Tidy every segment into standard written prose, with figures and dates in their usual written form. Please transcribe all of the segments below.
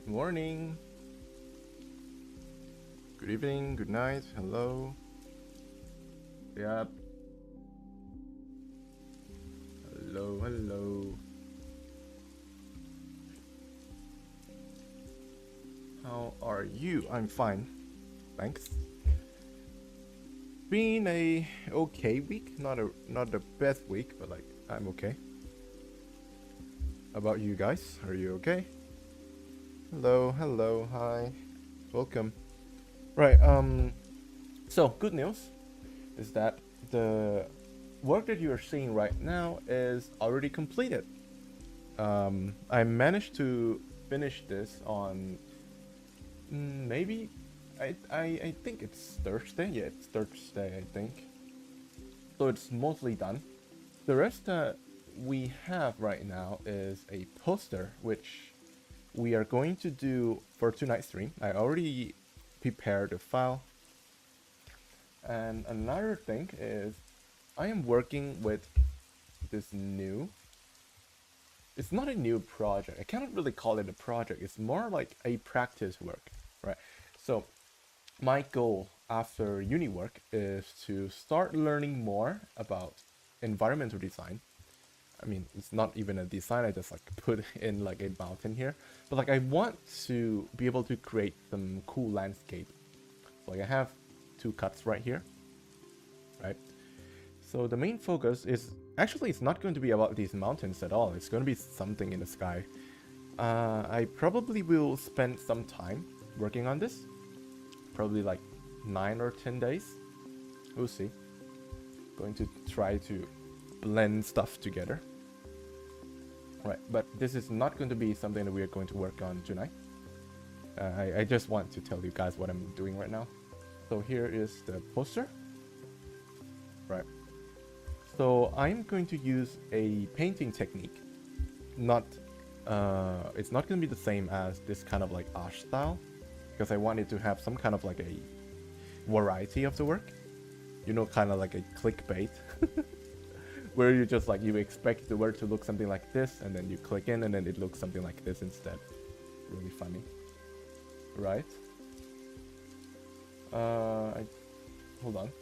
Morning, good evening, good night, hello. Yep. Hello. How are you? I'm fine. Thanks. Been a okay week, not the best week, but like I'm okay. How about you guys? Are you okay? Hello, hi. Welcome. Right, so good news is that the work that you are seeing right now is already completed. I managed to finish this on maybe I think it's Thursday. Yeah, it's Thursday, I think. So it's mostly done. The rest that we have right now is a poster, which we are going to do for tonight's stream. I already prepared a file. And another thing is I am working with this new. It's not a new project. I cannot really call it a project. It's more like a practice work, right? So my goal after uni work is to start learning more about environmental design. I mean, it's not even a design. I just like put in like a mountain here, but like I want to be able to create some cool landscape. So, like I have two cuts right here, right? So the main focus is actually it's not going to be about these mountains at all. It's going to be something in the sky. I probably will spend some time working on this. Probably like 9 or 10 days. We'll see. Going to try to blend stuff together. Right, but this is not going to be something that we are going to work on tonight. I just want to tell you guys what I'm doing right now. So here is the poster. Right. So I'm going to use a painting technique. It's not going to be the same as this kind of like art style, because I wanted to have some kind of like a variety of the work. You know, kind of like a clickbait. Where you just like, you expect the word to look something like this, and then you click in and then it looks something like this instead. Really funny. Right? Hold on.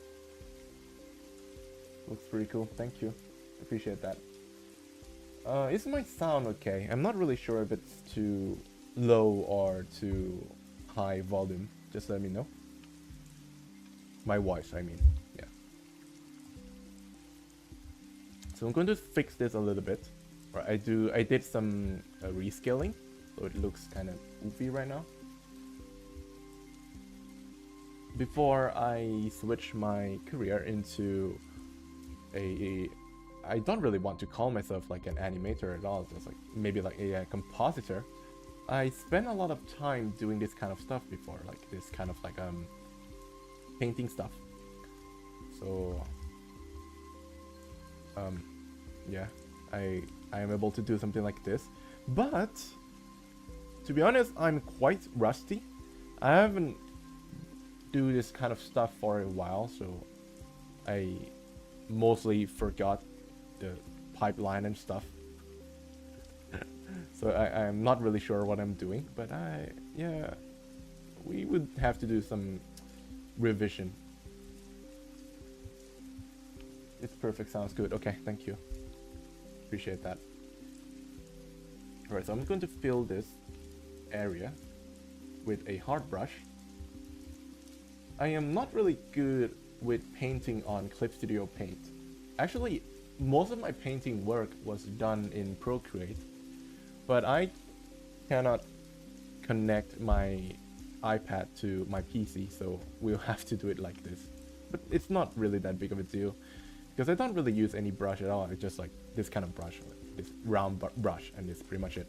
Looks pretty cool, thank you. Appreciate that. Is my sound okay? I'm not really sure if it's too low or too high volume. Just let me know. My voice, I mean. Yeah. So I'm going to fix this a little bit. Right, I did some rescaling, so it looks kind of goofy right now. Before I switch my career into I don't really want to call myself like an animator at all, just like maybe like a compositor. I spent a lot of time doing this kind of stuff before, like this kind of like painting stuff. So yeah, I am able to do something like this. But to be honest, I'm quite rusty. I haven't do this kind of stuff for a while, so I mostly forgot the pipeline and stuff. So I'm not really sure what I'm doing, but yeah, we would have to do some revision. It's perfect, sounds good. Okay, thank you. Appreciate that. Alright, so I'm going to fill this area with a hard brush. I am not really good with painting on Clip Studio Paint. Actually, most of my painting work was done in Procreate, but I cannot connect my iPad to my PC, so we'll have to do it like this. But it's not really that big of a deal, because I don't really use any brush at all. It's just like this kind of brush, like this round brush, and it's pretty much it.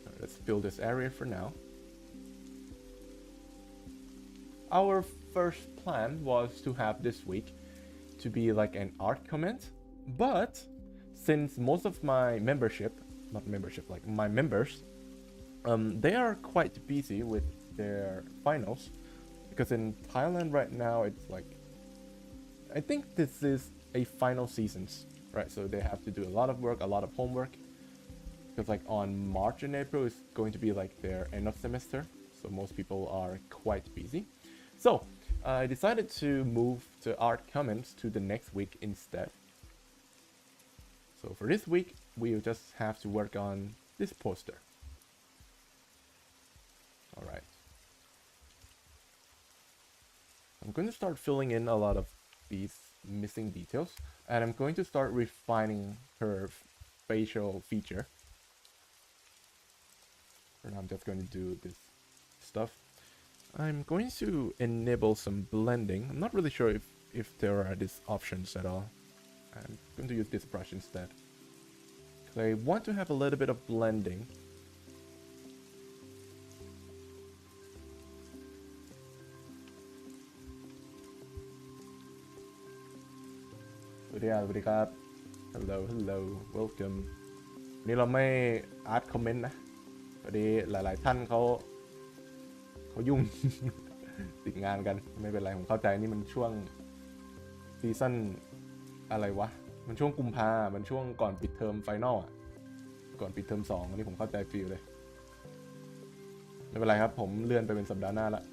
Right, let's fill this area for now. Our first plan was to have this week to be like an art comment, but since most of my like my members, they are quite busy with their finals, because in Thailand right now it's like, I think this is a final seasons, right? So they have to do a lot of work, a lot of homework. because like on March and April is going to be like their end of semester, so most people are quite busy. So I decided to move the art comments to the next week instead. So for this week, we'll just have to work on this poster. Alright. I'm going to start filling in a lot of these missing details, and I'm going to start refining her facial feature. For now, I'm just going to do this stuff. I'm going to enable some blending. I'm not really sure if there are these options at all. I'm going to use this brush instead. Because I want to have a little bit of blending. Hello, hello, welcome นี่เราไม่อาร์ตคอมเมนต์นะพอดีหลายๆท่านเขายุ่ง ติดงานกันไม่เป็นไรผมเข้าใจนี่มันช่วงซีซั่นอะไรวะมันช่วงกุมภามันช่วงก่อนปิดเทอมไฟนอลก่อนปิดเทอม2อันนี้ผมเข้าใจฟีลเลยไม่เป็นไรครับผมเลื่อนไปเป็นสัปดาห์หน้าละ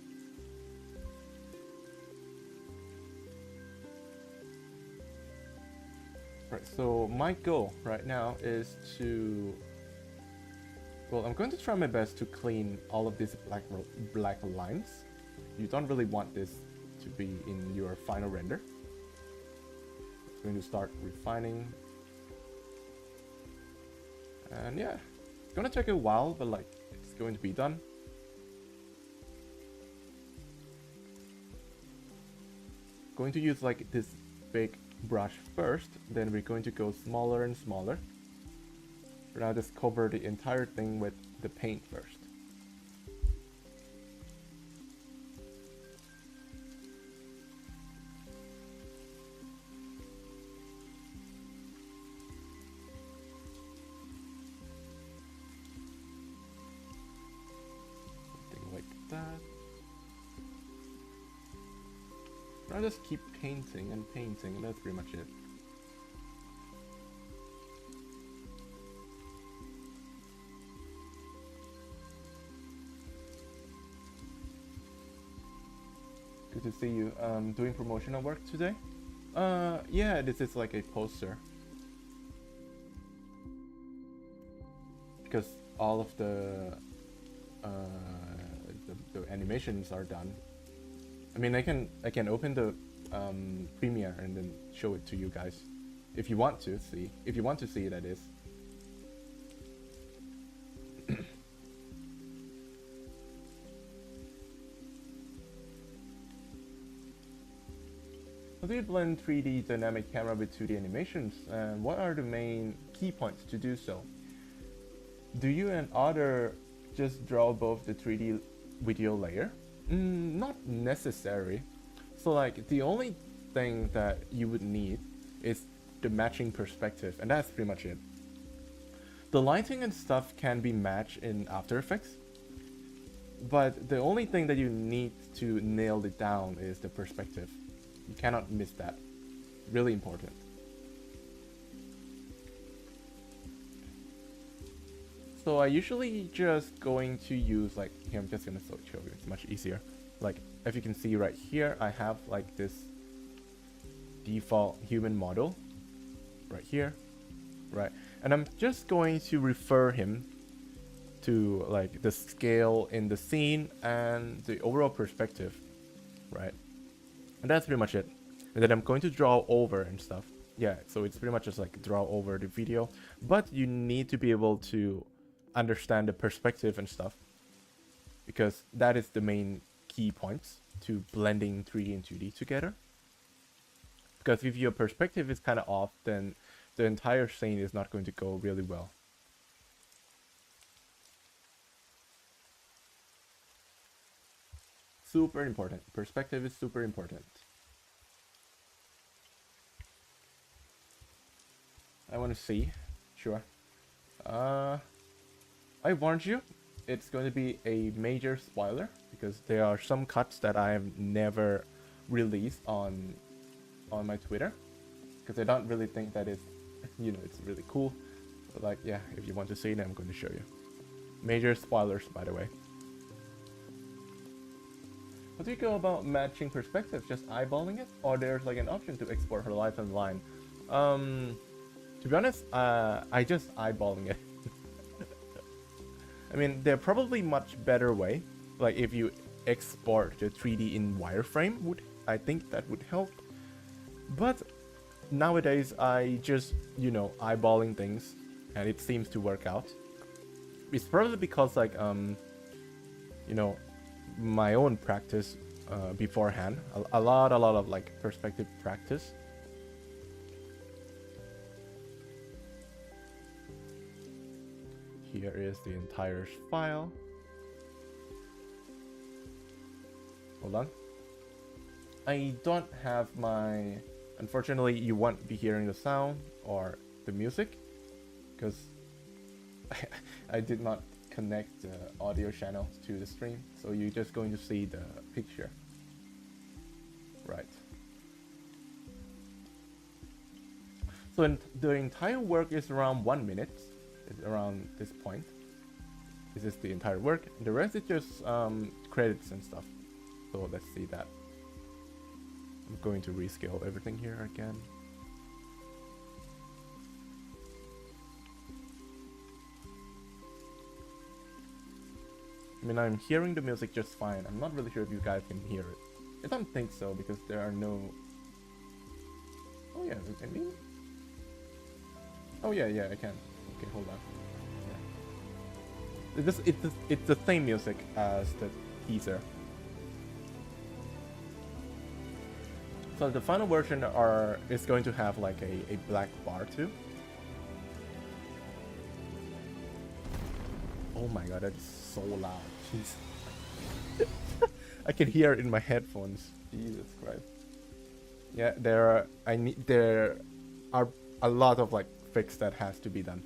Right, so my goal right now is to, well, I'm going to try my best to clean all of these black lines. You don't really want this to be in your final render. I'm going to start refining. And yeah, it's gonna take a while, but like, it's going to be done. Going to use like this big brush first, then we're going to go smaller and smaller. For now, just cover the entire thing with the paint first. Something like that. I'll just keep painting and painting, and that's pretty much it. Good to see you. Doing promotional work today? Yeah, this is like a poster. Because all of the animations are done. I mean, I can open the Premiere and then show it to you guys, if you want to see. If you want to see, that is. How do you blend 3D dynamic camera with 2D animations, and what are the main key points to do so? Do you and Otter just draw both the 3D video layer? Not necessary. So like the only thing that you would need is the matching perspective, and that's pretty much it. The lighting and stuff can be matched in After Effects, but the only thing that you need to nail it down is the perspective. You cannot miss that. Really important. So I usually just going to use like, here I'm just gonna show you, it's much easier. Like, if you can see right here, I have like this default human model right here, right? And I'm just going to refer him to like the scale in the scene and the overall perspective, right? And that's pretty much it. And then I'm going to draw over and stuff. Yeah, so it's pretty much just like draw over the video, but you need to be able to understand the perspective and stuff, because that is the main key points to blending 3D and 2D together. Because if your perspective is kind of off, then the entire scene is not going to go really well. Super important. Perspective is super important. I want to see. Sure. I warned you, it's going to be a major spoiler, because there are some cuts that I have never released on my Twitter, because I don't really think that it's, you know, it's really cool. But like, yeah, if you want to see it, I'm going to show you. Major spoilers, by the way. How do you go about matching perspectives? Just eyeballing it? Or there's like an option to export her life online? To be honest, I just eyeballing it. I mean, there's probably much better way. Like if you export the 3D in wireframe, I think that would help. But nowadays, I just, you know, eyeballing things, and it seems to work out. It's probably because like, you know, my own practice beforehand, a lot of like perspective practice. Here is the entire file. Hold on. I don't have my... Unfortunately, you won't be hearing the sound or the music because I did not connect the audio channel to the stream, so you're just going to see the picture. Right. So the entire work is around 1 minute. It's around this point. This is the entire work. And the rest is just credits and stuff. So let's see that. I'm going to rescale everything here again. I mean, I'm hearing the music just fine. I'm not really sure if you guys can hear it. I don't think so because there are no... Oh yeah, I mean... Oh yeah, I can. Okay, hold on. Yeah. It's the same music as the teaser. So the final version is going to have like a black bar too. Oh my god, that's so loud. Jeez. I can hear it in my headphones. Jesus Christ. Yeah, there are a lot of like fix that has to be done.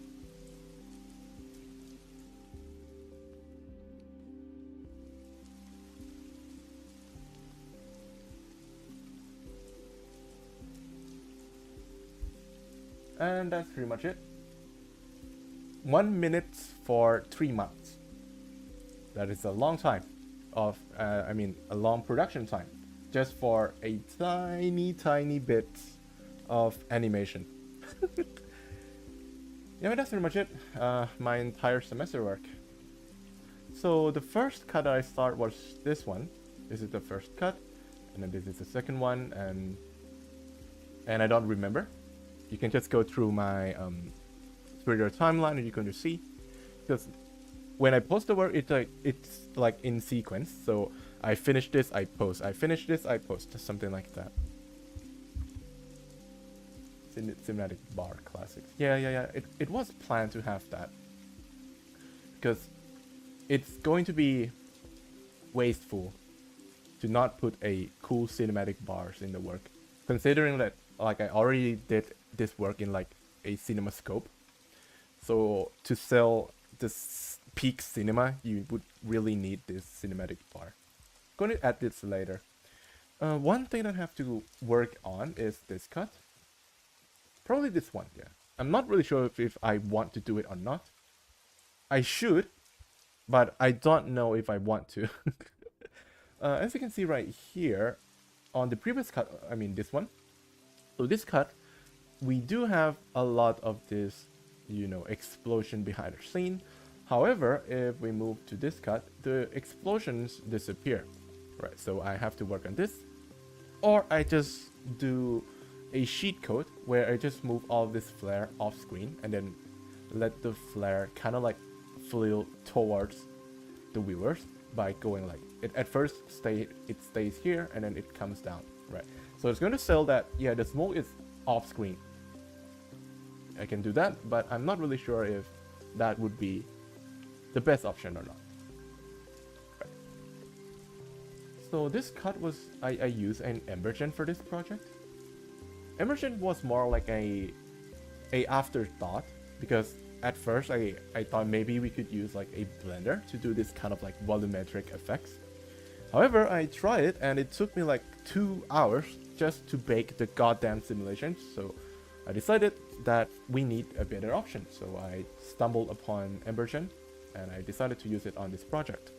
And that's pretty much it. 1 minute for 3 months. That is a long time of, I mean, a long production time just for a tiny bit of animation. Yeah, that's pretty much it. My entire semester work. So the first cut I start was this one. This is the first cut, and then this is the second one, and I don't remember. You can just go through my Twitter timeline and you're going to see, because when I post the work, it's like in sequence. So I finish this, I post. I finish this, I post. Something like that. Cinematic bar classics. Yeah. It was planned to have that because it's going to be wasteful to not put a cool cinematic bars in the work, considering that like I already did this work in like a cinema scope. So to sell this peak cinema, you would really need this cinematic bar. Going to add this later. One thing that I have to work on is this cut. Probably this one, yeah. I'm not really sure if I want to do it or not. I should, but I don't know if I want to. As you can see right here, on the previous cut, I mean this one. So this cut, we do have a lot of this, you know, explosion behind the scene. However, if we move to this cut, the explosions disappear. Right, so I have to work on this. Or I just do a sheet code where I just move all of this flare off screen and then let the flare kind of like flew towards the viewers by going like it at first it stays here and then it comes down, right? So it's going to sell that, yeah, the smoke is off screen. I can do that, but I'm not really sure if that would be the best option or not. Right. So this cut was, I used an Emergent for this project. Emergent was more like a afterthought, because at first I thought maybe we could use like a blender to do this kind of like volumetric effects. However, I tried it and it took me like 2 hours just to bake the goddamn simulation. So I decided that we need a better option, so I stumbled upon Embergen, and I decided to use it on this project.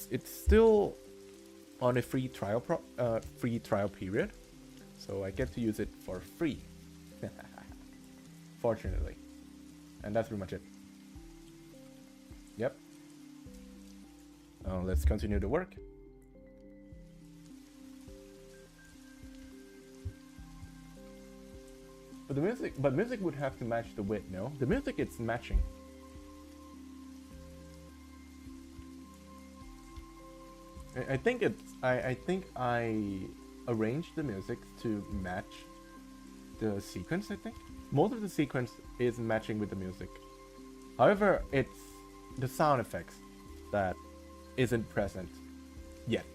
It's still on a free trial period, so I get to use it for free. Fortunately. And that's pretty much it. Yep. Let's continue the work. But music would have to match the width, no? The music it's matching. I think I arranged the music to match the sequence, I think. Most of the sequence is matching with the music. However, it's the sound effects that isn't present yet.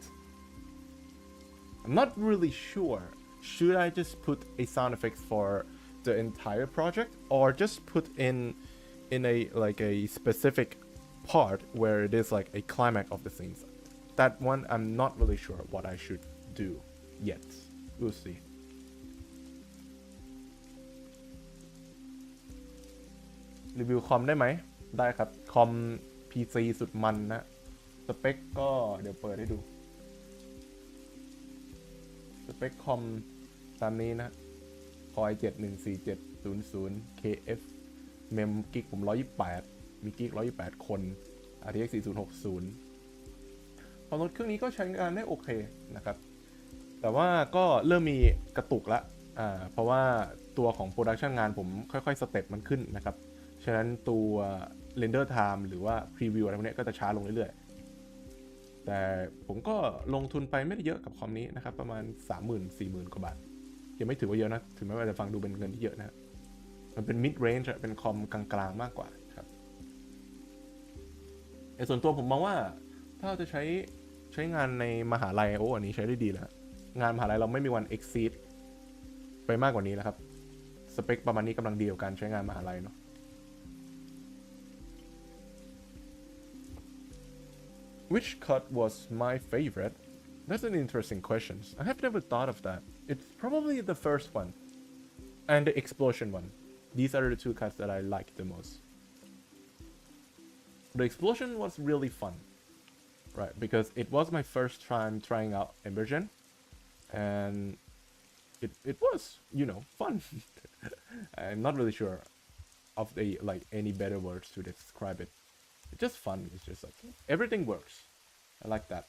I'm not really sure. Should I just put a sound effects for the entire project, or just put in a specific part where it is like a climax of the scenes? That one I'm not really sure what I should do yet. We'll see. รีวิวคอมได้ไหมได้ครับคอม PC สุดมันนะสเปคก็เดี๋ยวเปิดให้ดูสเปคคอมตามนี้นะคอย 714700 KF เมมกิกผม128มีกิก128คน RTX 4060ความรถเครื่องนี้ก็ใช้งานได้โอเคนะครับแต่ว่าก็เริ่มมีกระตุกละเพราะว่าตัวของโปรดักชันงานผมค่อยๆสเต็ปมันขึ้นนะครับฉะนั้นตัว render time หรือว่า preview อะไรพวกนี้ก็จะช้าลงเรื่อยๆแต่ผมก็ลงทุนไปไม่ได้เยอะกับคอมนี้นะครับประมาณ 30,000-40,000 กว่าบาทยังไม่ถือว่าเยอะนะถึงแม้ว่าจะฟังดูเป็นเงินที่เยอะนะมันเป็น mid range เป็นคอมกลางๆมากกว่าครับส่วนตัวผมมองว่าถ้าเราจะใช้งานในมหาลัยอันนี้ใช้ได้ดีแล้วงานมหาลัยเราไม่มีวัน exceed ไปมากกว่านี้แล้วครับสเปคประมาณนี้กำลังดีกับการใช้งานมหาลัยเนาะWhich cut was my favorite? That's an interesting question. I have never thought of that. It's probably the first one and the explosion one. These are the two cuts that I liked the most. The explosion was really fun, right? Because it was my first time trying out Embergen, and it was, fun. I'm not really sure of any better words to describe it. It's just fun. It's just like everything works. I like that.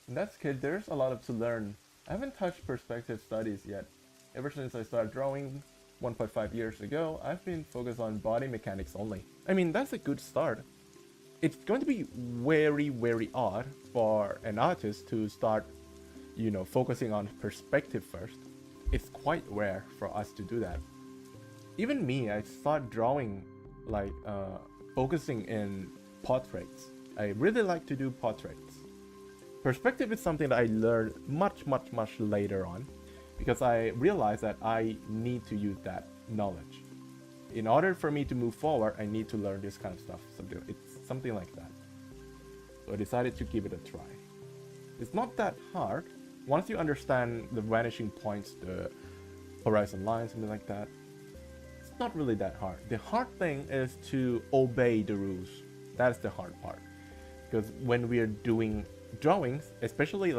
And that's good. There's a lot to learn. I haven't touched perspective studies yet. Ever since I started drawing 1.5 years ago, I've been focused on body mechanics only. I mean, that's a good start. It's going to be very, very odd for an artist to start focusing on perspective first. It's quite rare for us to do that. Even me, I start drawing focusing in portraits. I really like to do portraits. Perspective is something that I learned much later on, because I realized that I need to use that knowledge. In order for me to move forward, I need to learn this kind of stuff. It's something like that. So I decided to give it a try. It's not that hard. Once you understand the vanishing points, the horizon lines, something like that, it's not really that hard. The hard thing is to obey the rules. That's the hard part. Because when we are doing drawings, especially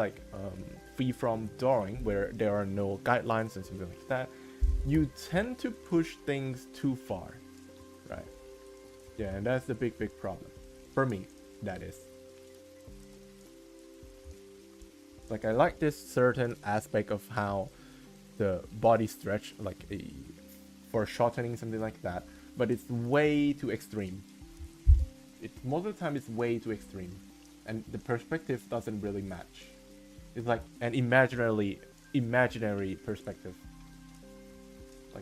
free-form drawing, where there are no guidelines and something like that, you tend to push things too far, right? Yeah, and that's the big problem. For me, that is. I like this certain aspect of how the body stretch, for shortening, something like that, but it's way too extreme. Most of the time it's way too extreme, and the perspective doesn't really match. It's like an imaginary perspective.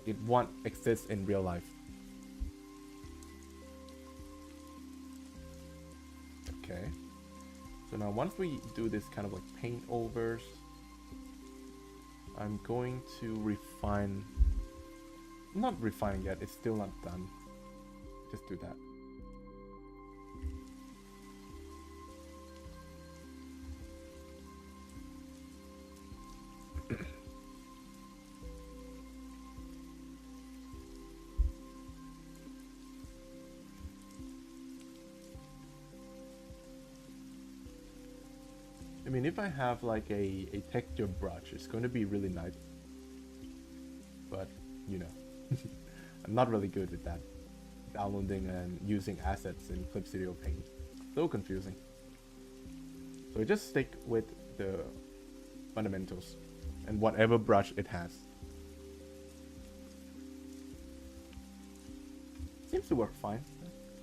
It won't exist in real life. Okay. So now once we do this kind of paint overs, I'm going to refine. I'm not refining yet, it's still not done. Just do that. mean, if I have like a texture brush, it's going to be really nice. But, you know, I'm not really good with that. Downloading and using assets in Clip Studio Paint. So confusing. So I just stick with the fundamentals and whatever brush it has. Seems to work fine.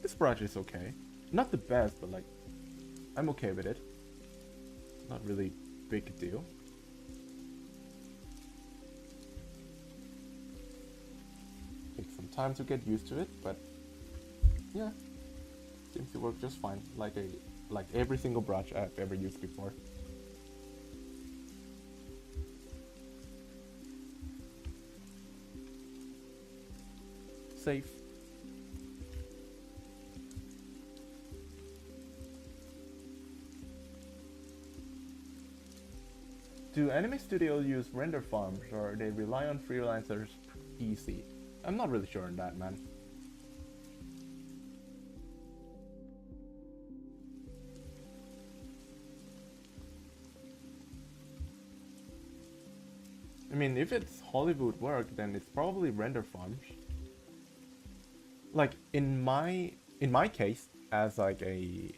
This brush is okay. Not the best, but like, I'm okay with it. Not really big deal. Takes some time to get used to it, but yeah, seems to work just fine. Like every single brush I've ever used before. Safe. Do anime studios use render farms or they rely on freelancers PC? I'm not really sure on that, man. I mean, if it's Hollywood work, then it's probably render farms. Like in my case, as like a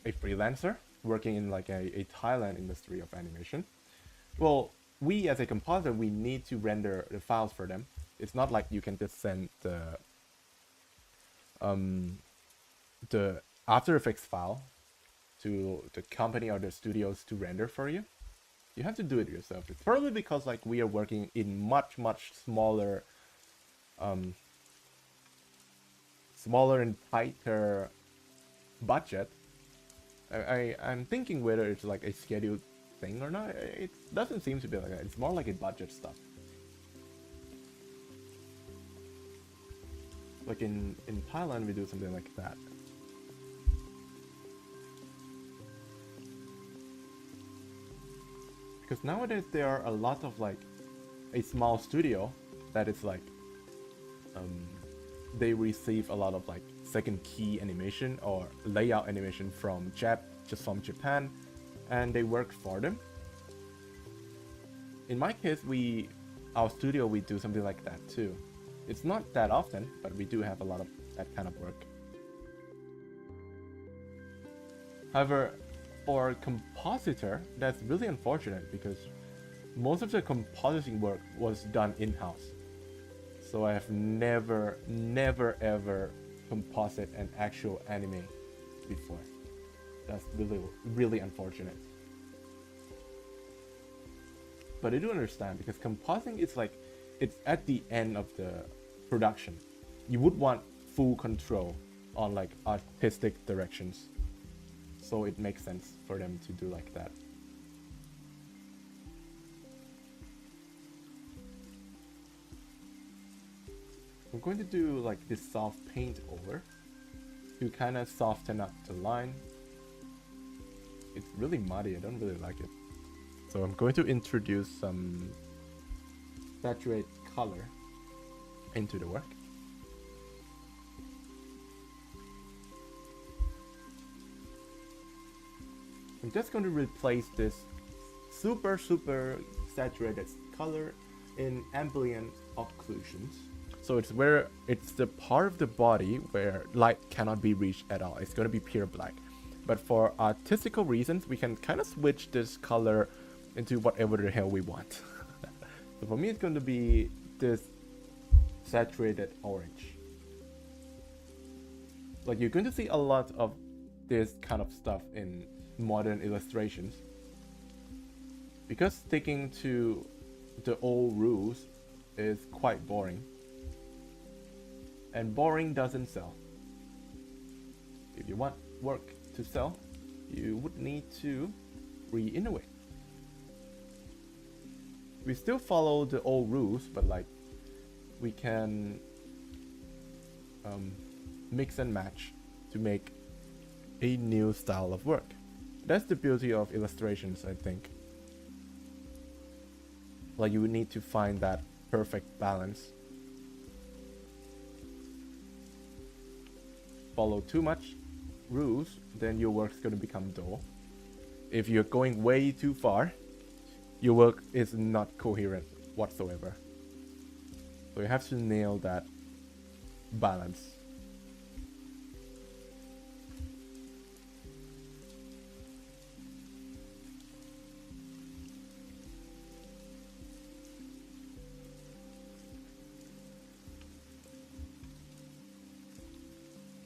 freelancer working in like a Thailand industry of animation, well, we as a composer, we need to render the files for them. It's not like you can just send the After Effects file to the company or the studios to render for you. You have to do it yourself. It's probably because like we are working in much smaller smaller and tighter budget. I'm thinking whether it's like a scheduled thing or not. It doesn't seem to be like that. It's more like a budget stuff. Like in Thailand, we do something like that. Because nowadays there are a lot of like a small studio that is like they receive a lot of like second key animation or layout animation from Japan, and they work for them. In my case, our studio, we do something like that too. It's not that often, but we do have a lot of that kind of work. However, for a compositor, that's really unfortunate because most of the compositing work was done in-house. So I have never ever composite an actual anime before. That's really unfortunate. But I do understand because compositing is like, it's at the end of the production. You would want full control on like artistic directions. So it makes sense for them to do like that. I'm going to do like this soft paint over to kind of soften up the line. It's really muddy, I don't really like it. So I'm going to introduce some saturated color into the work. I'm just going to replace this super saturated color in ambient occlusions. So it's the part of the body where light cannot be reached at all. It's going to be pure black. But for artistical reasons, we can kind of switch this color into whatever the hell we want. So for me, it's going to be this saturated orange. Like you're going to see a lot of this kind of stuff in modern illustrations. Because sticking to the old rules is quite boring. And boring doesn't sell. If you want work to sell, you would need to re-innovate. We still follow the old rules, but like we can mix and match to make a new style of work. That's the beauty of illustrations, I think. Like you would need to find that perfect balance. Follow too much rules, then your work's going to become dull. If you're going way too far, your work is not coherent whatsoever. So you have to nail that balance.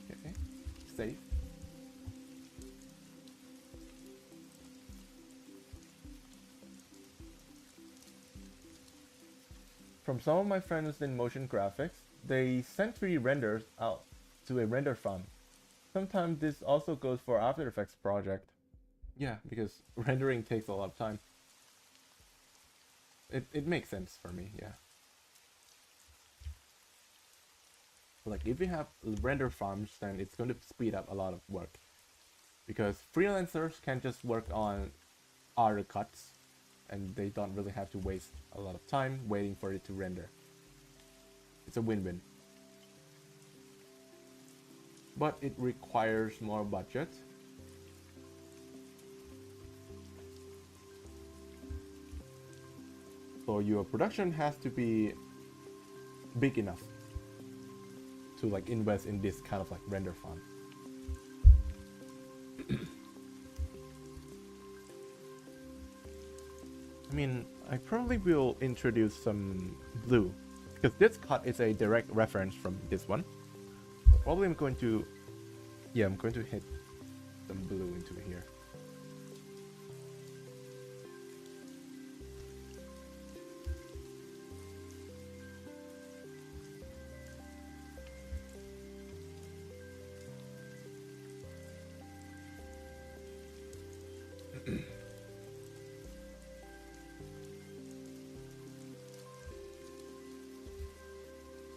Okay, save. From some of my friends in motion graphics, they send 3D renders out to a render farm. Sometimes this also goes for After Effects project. Yeah, because rendering takes a lot of time. It makes sense for me, yeah. Like if you have render farms, then it's going to speed up a lot of work. Because freelancers can just work on other cuts and they don't really have to waste a lot of time waiting for it to render. It's a win-win. But it requires more budget. So your production has to be big enough to like invest in this kind of like render farm. I mean, I probably will introduce some blue because this cut is a direct reference from this one. So probably I'm going to, yeah, I'm going to hit some blue into here.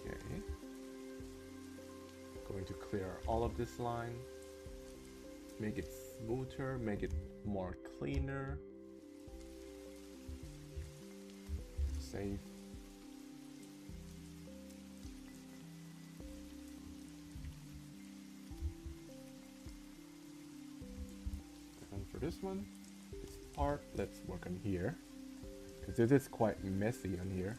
Okay. Going to clear all of this line. Make it smoother, make it more cleaner. Save. And for this one, this part, let's work on here. Because this is quite messy on here.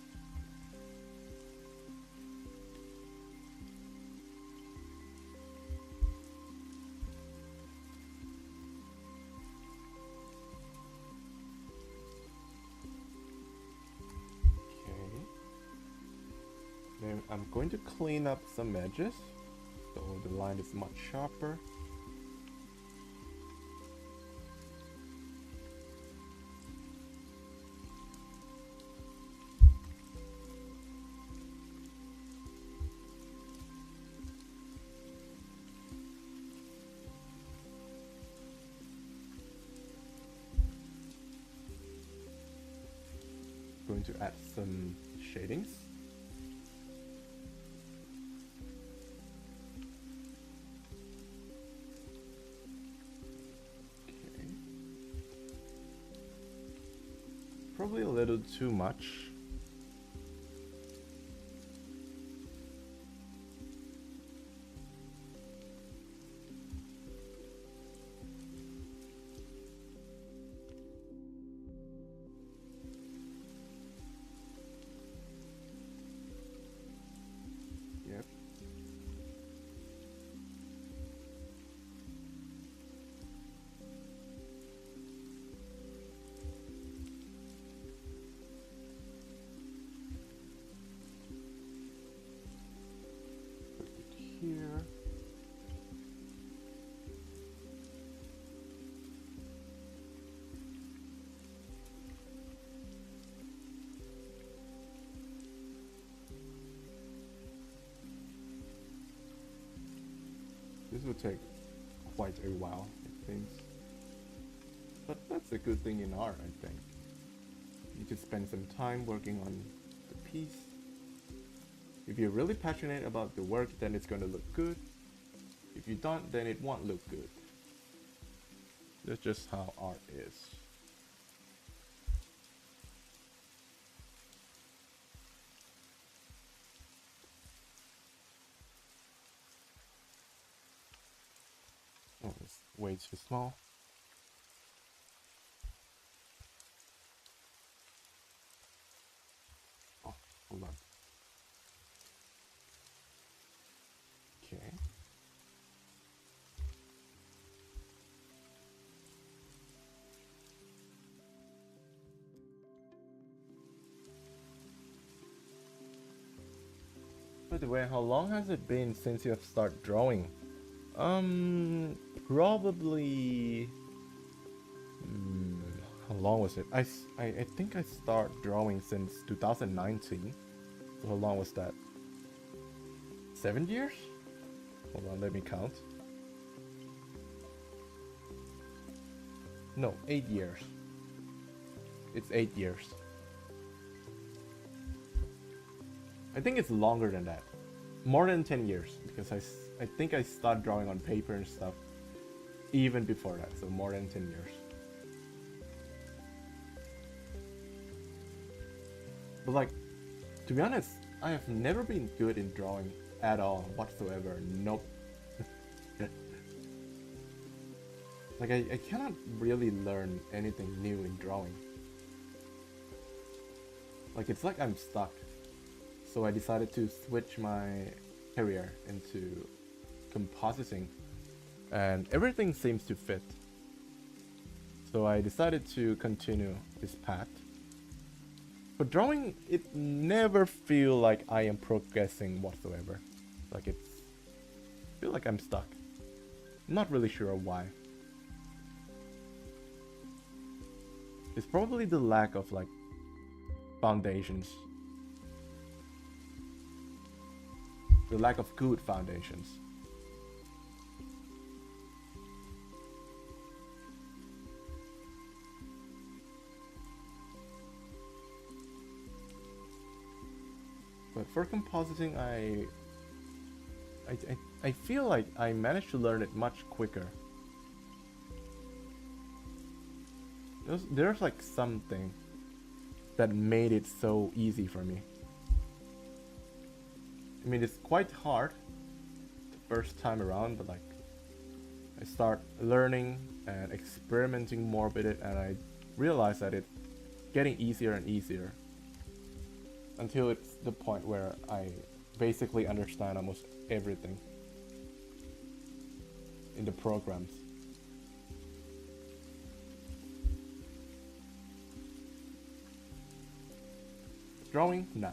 Then I'm going to clean up some edges so the line is much sharper. Going to add some shadings. Probably a little too much. Yep. Here. This will take quite a while, it seems. But that's a good thing in art, I think. You just spend some time working on the piece. If you're really passionate about the work, then it's going to look good. If you don't, then it won't look good. That's just how art is. Oh, it's way too small. Hold on. Okay. By the way, how long has it been since you have started drawing? Probably. How long was it? I think I started drawing since 2019. So how long was that? 7 years? Hold on, let me count. No, 8 years. It's 8 years. I think it's longer than that. More than 10 years. Because I think I started drawing on paper and stuff even before that. So more than 10 years. But like, to be honest, I have never been good in drawing at all whatsoever. Nope. Like I cannot really learn anything new in drawing. Like it's like I'm stuck. So I decided to switch my career into compositing and everything seems to fit. So I decided to continue this path. But drawing, it never feel like I am progressing whatsoever. Like it's feel like I'm stuck. Not really sure why. It's probably the lack of like foundations. The lack of good foundations. But for compositing, I feel like I managed to learn it much quicker. There's like something that made it so easy for me. I mean, it's quite hard the first time around, but like I start learning and experimenting more with it, and I realize that it's getting easier and easier until it's the point where I basically understand almost everything in the programs. Drawing? Nah.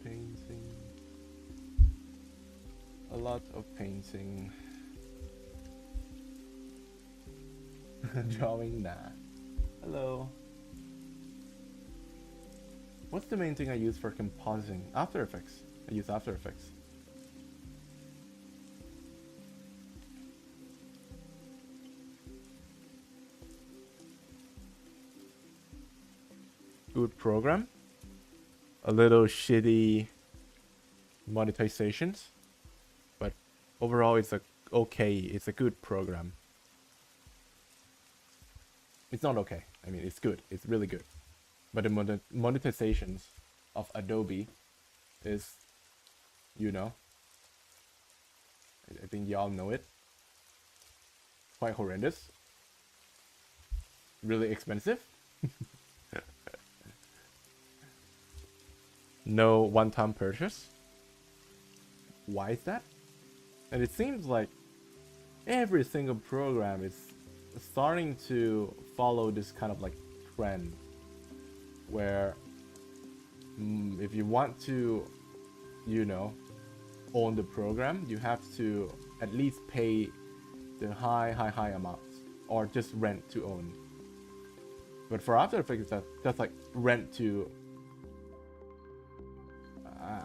Painting. A lot of painting. Drawing, nah. Hello. What's the main thing I use for compositing? After Effects. I use After Effects. Good program. A little shitty monetizations, but overall it's it's a good program. It's not okay, I mean it's good, it's really good, but the monetizations of Adobe is, you know, I think y'all know it, quite horrendous, really expensive. No one-time purchase. Why is that? And it seems like every single program is starting to follow this kind of like trend where if you want to, you know, own the program, you have to at least pay the high amounts or just rent to own. But for After Effects, that's like rent to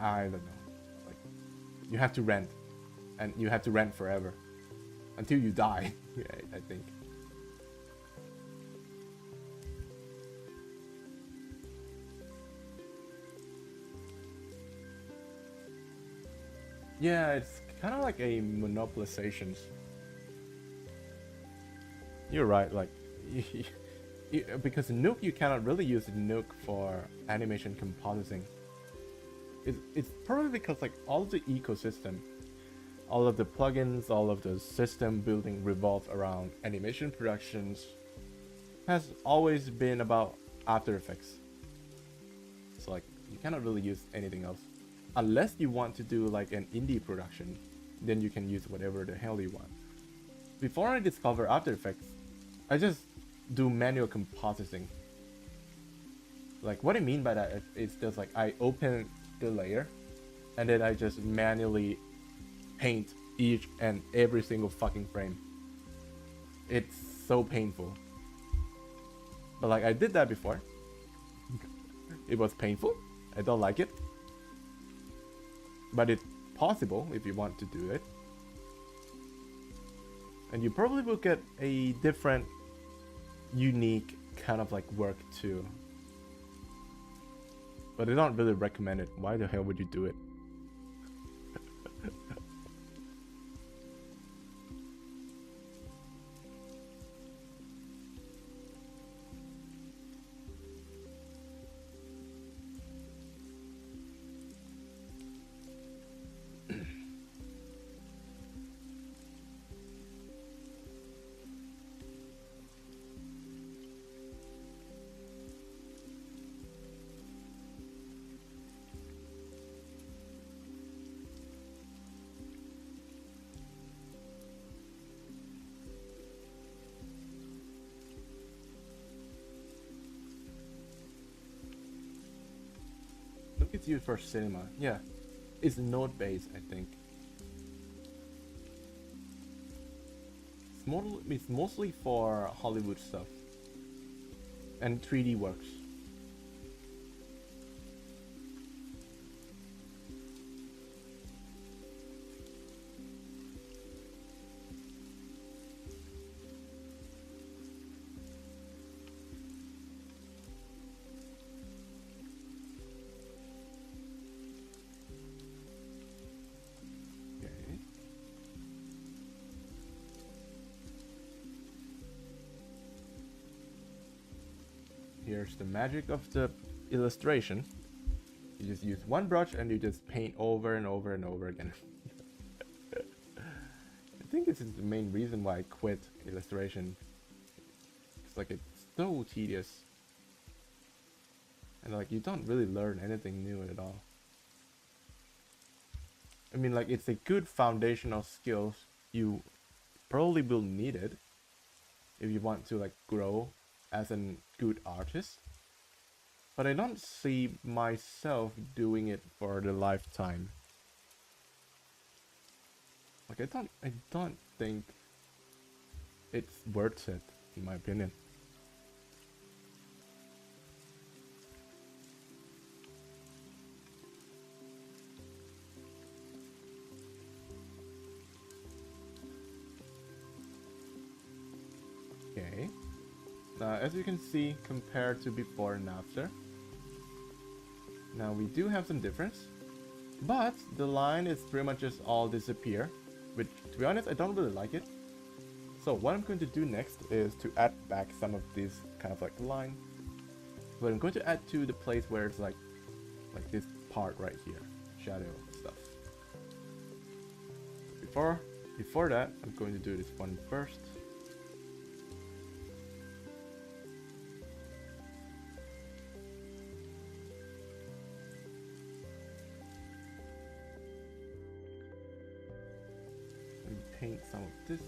I don't know, like you have to rent, and you have to rent forever until you die. Yeah, I think. Yeah, it's kind of like a monopolization. You're right, like, because Nuke, you cannot really use Nuke for animation compositing. It's probably because like all of the ecosystem, all of the plugins, all of the system building revolve around animation productions, has always been about After Effects. So like you cannot really use anything else. Unless you want to do like an indie production, then you can use whatever the hell you want. Before I discovered After Effects, I just do manual compositing. Like what I mean by that is just like I open the layer and then I just manually paint each and every single fucking frame. It's so painful. But like I did that before. It was painful. I don't like it. But it's possible if you want to do it. And you probably will get a different, unique kind of like work too. But I don't really recommend it. Why the hell would you do it? It's used for cinema. Yeah, it's node based, I think. It's mostly for Hollywood stuff and 3D works. Here's the magic of the illustration. You just use one brush and you just paint over and over and over again. I think this is the main reason why I quit illustration. It's like it's so tedious. And like you don't really learn anything new at all. I mean like it's a good foundational skills you probably will need it if you want to like grow as a good artist, but I don't see myself doing it for the lifetime. Like I don't think it's worth it, in my opinion. Okay. As you can see, compared to before and after, now we do have some difference, but the line is pretty much just all disappear, which to be honest I don't really like it. So what I'm going to do next is to add back some of these kind of like line, but I'm going to add to the place where it's like this part right here, shadow stuff. Before that, I'm going to do this one first. Paint some of this.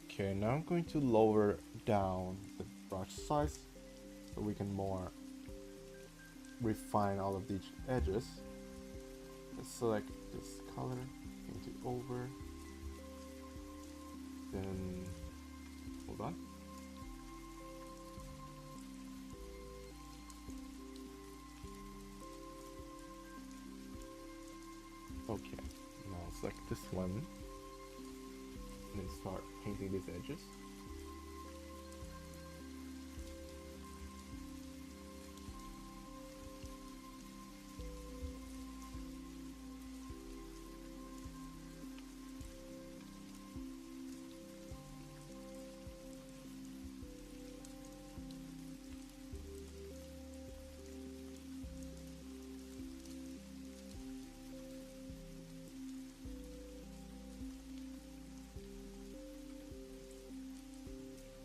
Okay, now I'm going to lower down the brush size so we can more refine all of these edges. Let's select this color, change it over, then hold on. Okay, now select this one and then start painting these edges.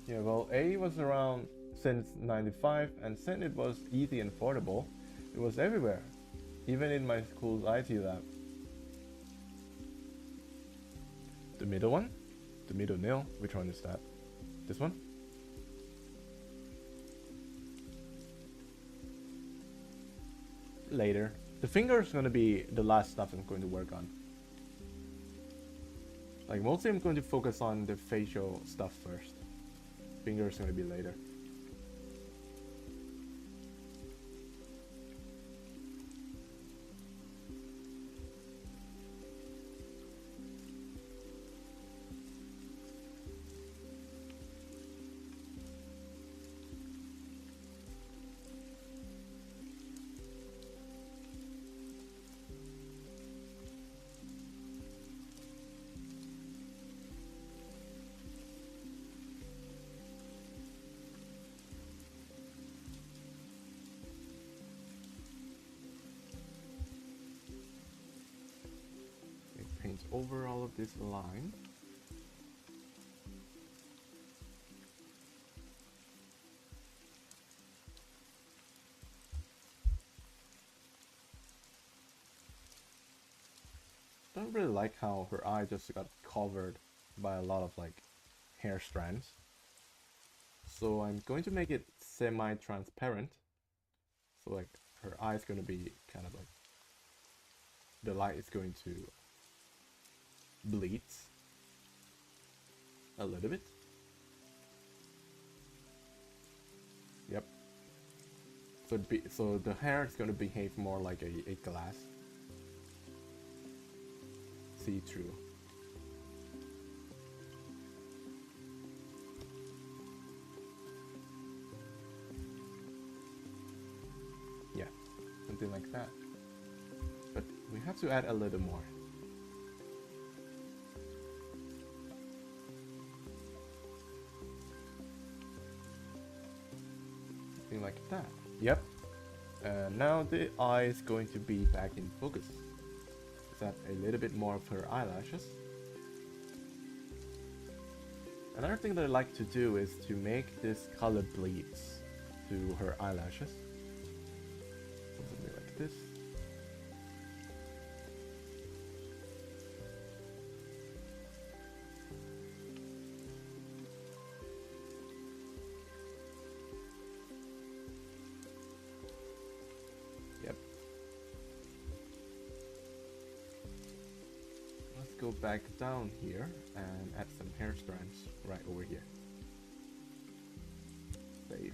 Yeah, well, A was around since 95, and since it was easy and affordable, it was everywhere, even in my school's IT lab. The middle one? The middle nail? Which one is that? This one? Later. The finger is going to be the last stuff I'm going to work on. Like, mostly I'm going to focus on the facial stuff first. Finger is going to be later. Paint over all of this line. Don't really like how her eye just got covered by a lot of like hair strands. So I'm going to make it semi-transparent. So like her eye is going to be kind of like, the light is going to bleed a little bit. Yep. So the hair is going to behave more like a glass. See-through. Yeah, something like that. But we have to add a little more. Something like that. Yep. And now the eye is going to be back in focus. Add a little bit more of her eyelashes. Another thing that I like to do is to make this color bleeds to her eyelashes. Something like this. Yep. Go back down here and add some hair strands right over here. Save.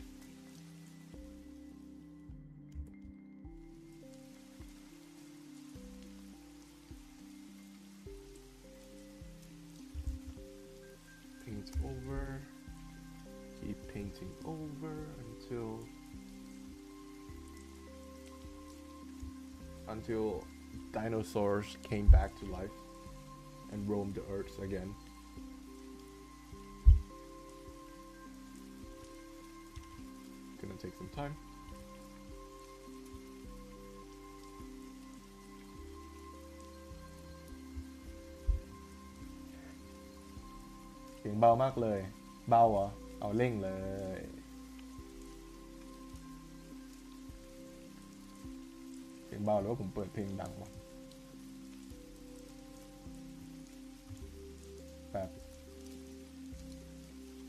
Paint over. Keep painting over until dinosaurs came back to life and roam the earth again. Gonna take some time.เสียงเบามากเลยเบาเหรอเอาเร่งเลยเสียงเบาหรือว่าผมเปิดเพลงดังวะแบบ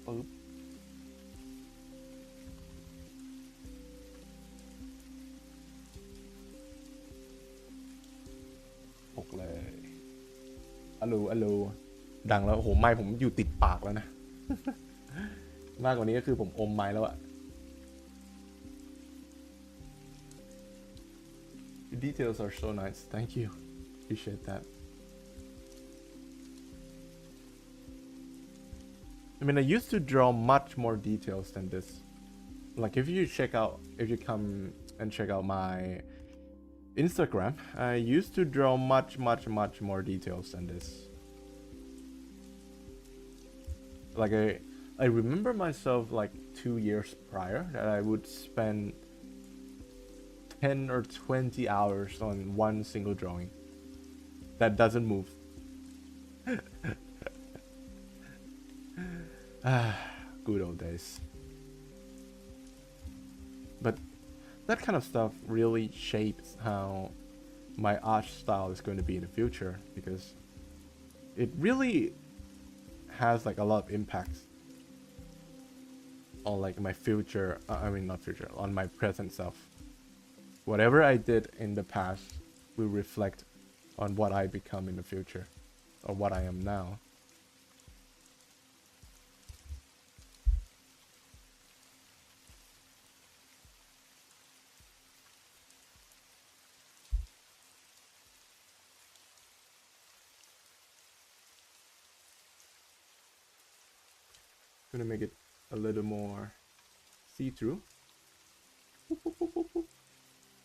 ปึ๊บหกเลยอะโลอะโลดังแล้วโอ้โหไมค์ผมอยู่ติดปากแล้วนะ มากกว่านี้ก็คือผมอมไมค์แล้วอะ The details are so nice, thank you. appreciate that. I mean, I used to draw much more details than this. Like if you come and check out my Instagram, I used to draw much more details than this. Like I remember myself like 2 years prior that I would spend 10 or 20 hours on one single drawing that doesn't move. Good old days. But that kind of stuff really shapes how my art style is going to be in the future, because it really has like a lot of impacts on like my future, on my present self. Whatever I did in the past will reflect on what I become in the future, or what I am now. Gonna make it a little more see-through.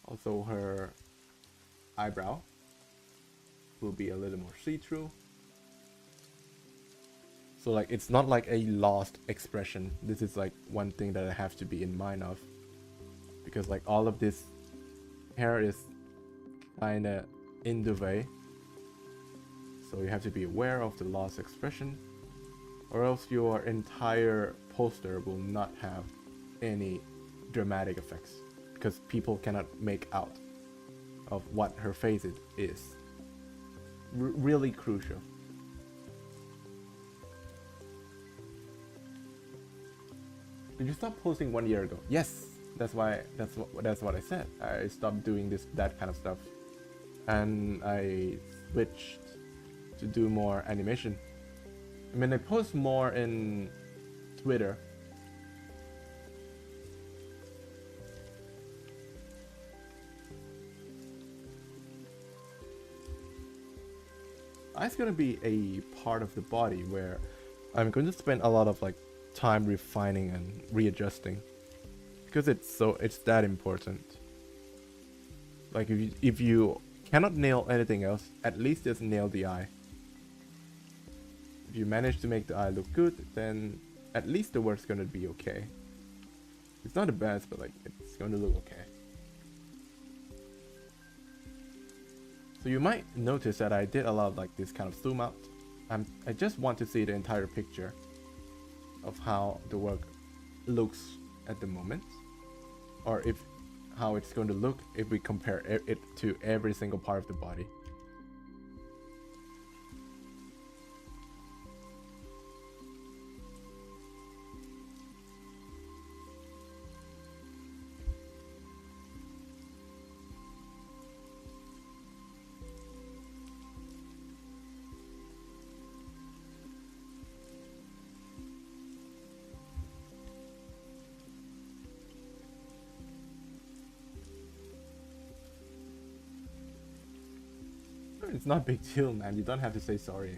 Also, her eyebrow will be a little more see-through. So like it's not like a lost expression. This is like one thing that I have to be in mind of, because like all of this hair is kinda in the way. So you have to be aware of the lost expression, or else your entire poster will not have any dramatic effects, because people cannot make out of what her face is. Really crucial. Did you stop posting 1 year ago? Yes, that's what I said. I stopped doing that kind of stuff, and I switched to do more animation. I mean, I post more in Twitter. It's gonna be a part of the body where I'm going to spend a lot of like time refining and readjusting, because it's that important. Like if you cannot nail anything else, at least just nail the eye. If you manage to make the eye look good, then at least the work's gonna be okay. It's not the best, but like it's gonna look okay. So you might notice that I did a lot of like this kind of zoom out. I just want to see the entire picture of how the work looks at the moment, or how it's going to look if we compare it to every single part of the body. It's not a big deal, man. You don't have to say sorry.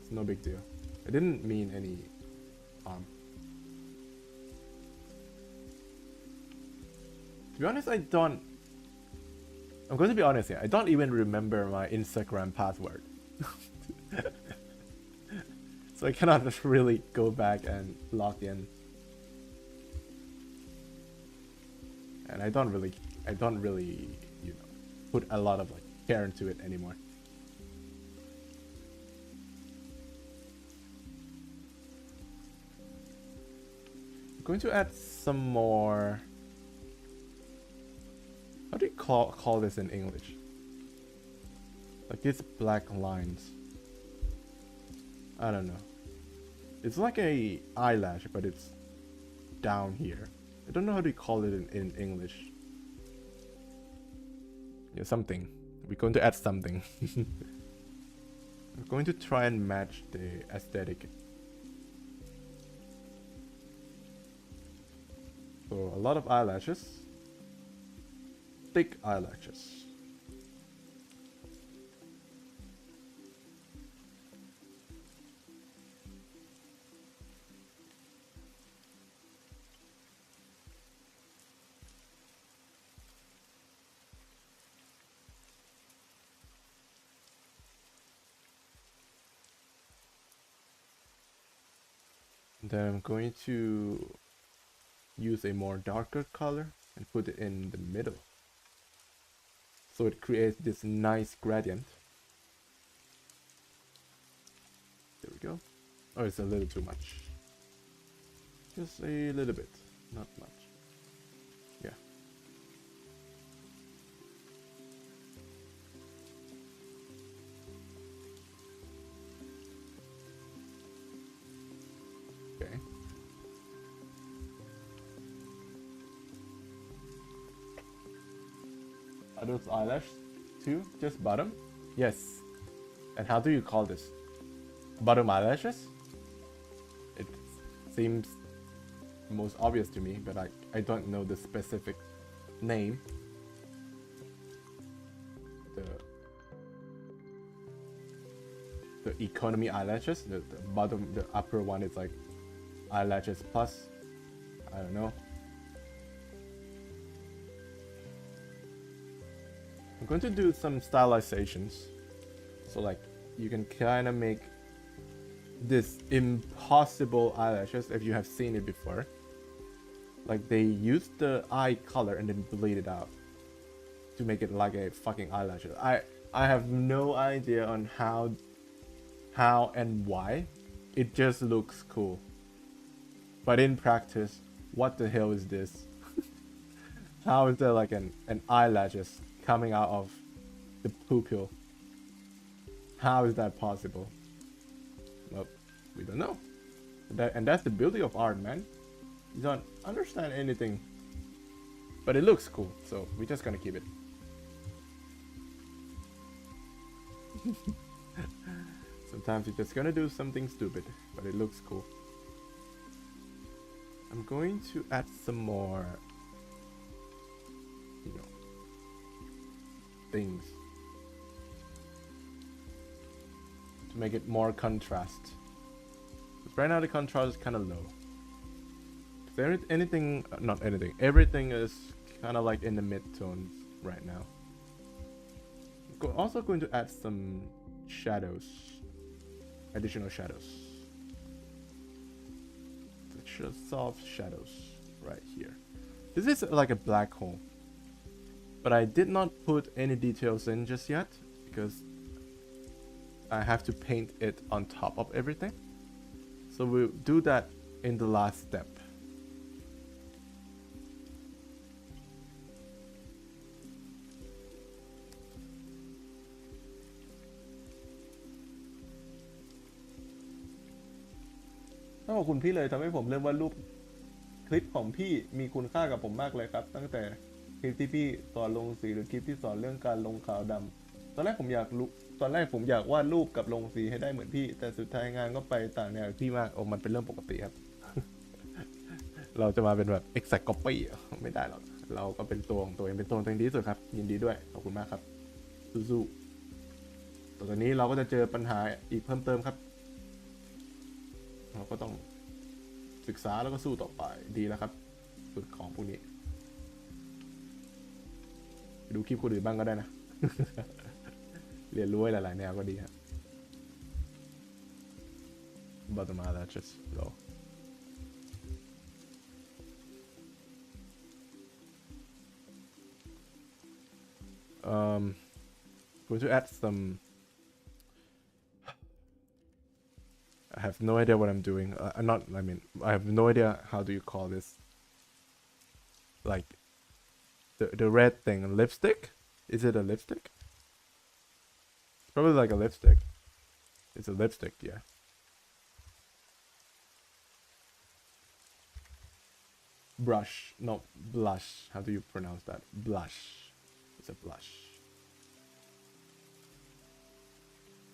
It's no big deal. I didn't mean any harm. To be honest, I'm going to be honest here. I don't even remember my Instagram password. So I cannot just really go back and log in. And I don't really, you know, put a lot of like care into it anymore. I'm going to add some more. How do you call this in English? Like these black lines. I don't know. It's like a eyelash, but it's down here. I don't know how to call it in English. Yeah, something. We're going to add something. I'm going to try and match the aesthetic. So a lot of eyelashes. Thick eyelashes. Then I'm going to use a more darker color and put it in the middle. So it creates this nice gradient. There we go. Oh, it's a little too much. Just a little bit, not much. Yeah. Okay. Are those eyelashes too? Just bottom? Yes. And how do you call this? Bottom eyelashes? It seems most obvious to me, but I don't know the specific name. The economy eyelashes, the bottom, the upper one is like eyelashes plus. I don't know. I'm going to do some stylizations, so like you can kind of make this impossible eyelashes if you have seen it before. Like they use the eye color and then bleed it out to make it like a fucking eyelashes. I have no idea on how and why. It just looks cool. But in practice, what the hell is this? How is there like an eyelashes coming out of the pupil? How is that possible? Well, we don't know. And that's the beauty of art, man. You don't understand anything, but it looks cool, so we're just gonna keep it. Sometimes you're just gonna do something stupid, but it looks cool. I'm going to add some more, you know, things to make it more contrast. Right now the contrast is kind of low. Everything is kind of like in the mid-tones right now. Also going to add some shadows, additional shadows. Soft shadows right here. This is like a black hole, but I did not put any details in just yet because I have to paint it on top of everything. So we'll do that in the last step.ขอบคุณพี่เลยทำให้ผมเริ่มวาดรูปคลิปของพี่มีคุณค่ากับผมมากเลยครับตั้งแต่คลิปที่พี่สอนลงสีหรือคลิปที่สอนเรื่องการลงขาวดำตอนแรกผมอยากวาดรูปกับลงสีให้ได้เหมือนพี่แต่สุดท้ายงานก็ไปต่างแนวพี่มากมันเป็นเรื่องปกติครับ เราจะมาเป็นแบบ exact copy ไม่ได้หรอกเราก็เป็นตัวของตัวเองเป็นตัวดีที่สุดครับยินดีด้วยขอบคุณมากครับสู้ๆตอนนี้เราก็จะเจอปัญหาอีกเพิ่มเติมครับเราก็ต้องศึกษาแล้วก็สู้ต่อไปดีแล้วครับฝึกของพวกนี้ดูคลิปคนอื่นบ้างก็ได้นะ เรียนรู้หลายๆแนวก็ดีครับ bottom eyelashes low going to add some I have no idea what I'm doing. I have no idea how do you call this. Like the red thing, lipstick? Is it a lipstick? It's probably like a lipstick. It's a lipstick, yeah. Brush, no, blush. How do you pronounce that? Blush. It's a blush.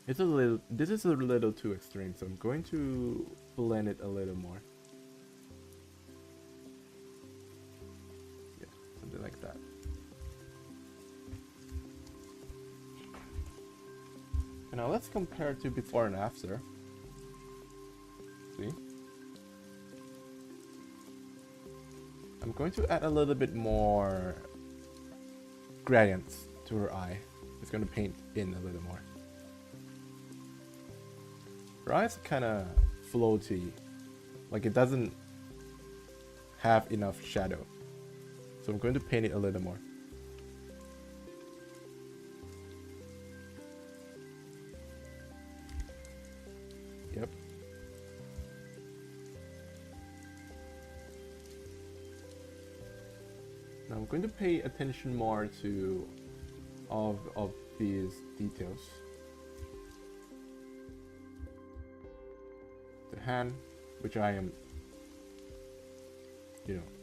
This is a little too extreme, so I'm going to blend it a little more. Yeah, something like that. And now let's compare to before and after. See? I'm going to add a little bit more gradients to her eye. It's going to paint in a little more. Her eyes are kind of floaty, Like it doesn't have enough shadow. So I'm going to paint it a little more. Yep. Now I'm going to pay attention more to all of these details. The hand, which I am,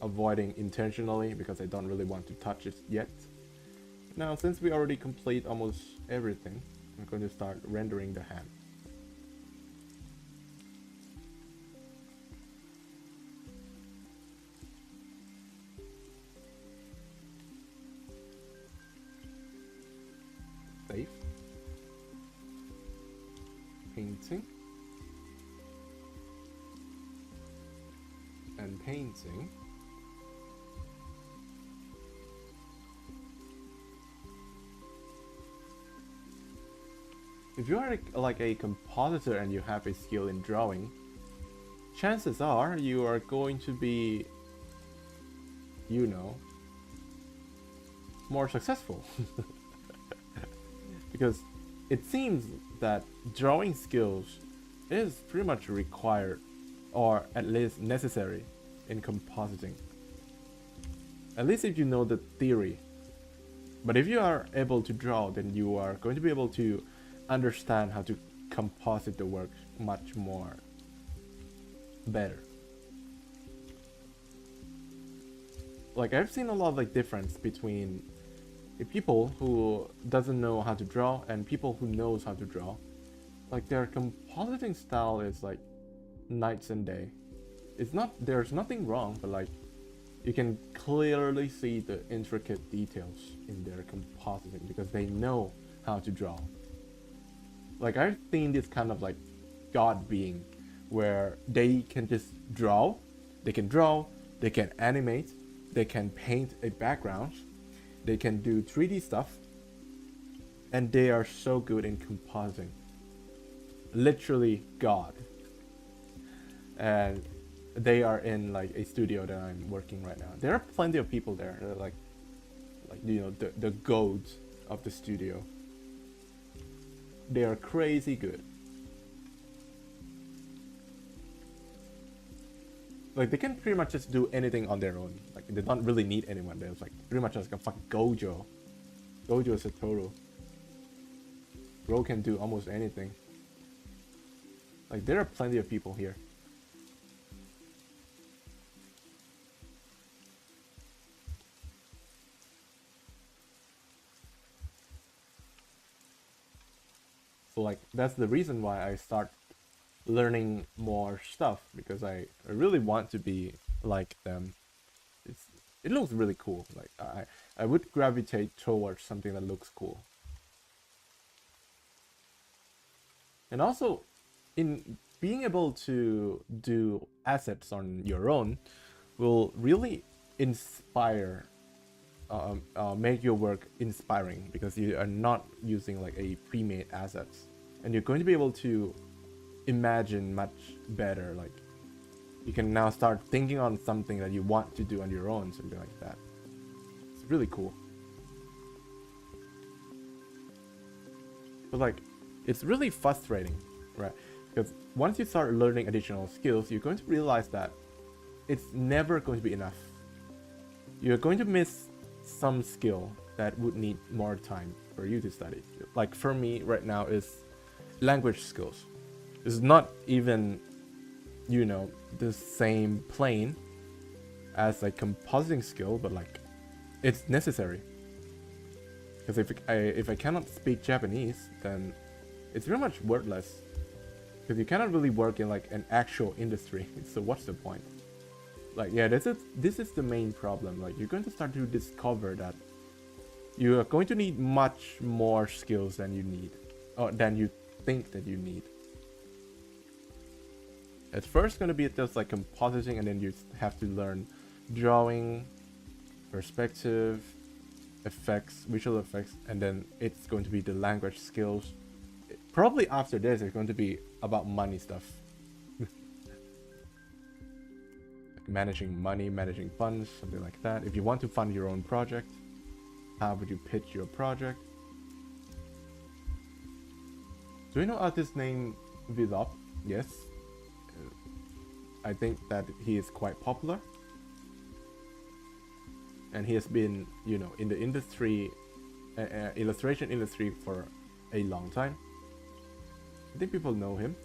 avoiding intentionally because I don't really want to touch it yet. Now, since we already complete almost everything, I'm going to start rendering the hand. Save. Painting. And painting. If you are like a compositor and you have a skill in drawing, chances are you are going to be, more successful. Because it seems that drawing skills is pretty much required, or at least necessary, in compositing. At least if you know the theory. But if you are able to draw, then you are going to be able to understand how to composite the work much more better. Like I've seen a lot of like difference between people who doesn't know how to draw and people who knows how to draw. Like their compositing style is like night and day. There's nothing wrong, but like you can clearly see the intricate details in their compositing because they know how to draw. Like I've seen this kind of like god being where they can just draw, they can animate, they can paint a background, they can do 3D stuff, and they are so good in compositing. Literally god. And they are in like a studio that I'm working right now. There are plenty of people there. They're like the goats of the studio. They are crazy good. Like they can pretty much just do anything on their own. Like they don't really need anyone. They're like pretty much like a fucking Gojo. Gojo Satoru. Bro can do almost anything. Like there are plenty of people here. So like that's the reason why I start learning more stuff, because I really want to be like them. It looks really cool. Like I would gravitate towards something that looks cool. And also in being able to do assets on your own will really inspire, make your work inspiring, because you are not using like a pre-made assets, and you're going to be able to imagine much better. Like you can now start thinking on something that you want to do on your own, something like that. It's really cool. But like it's really frustrating, right? Because once you start learning additional skills, you're going to realize that it's never going to be enough. You're going to miss some skill that would need more time for you to study. Like for me right now is language skills. It's not even, the same plane as like compositing skill, but like it's necessary. Because if I cannot speak Japanese, then it's very much worthless. Because you cannot really work in like an actual industry. So what's the point? Like yeah, this is the main problem. Like you're going to start to discover that you are going to need much more skills than you need, or than you think that you need. At first going to be just like compositing, and then you have to learn drawing, perspective, effects, visual effects, and then it's going to be the language skills. Probably after this it's going to be about money stuff. managing money, managing funds, something like that. If you want to fund your own project, how would you pitch your project? Do you know artist named Vlop? Yes. I think that he is quite popular. And he has been, you know, in the industry, illustration industry for a long time. I think people know him.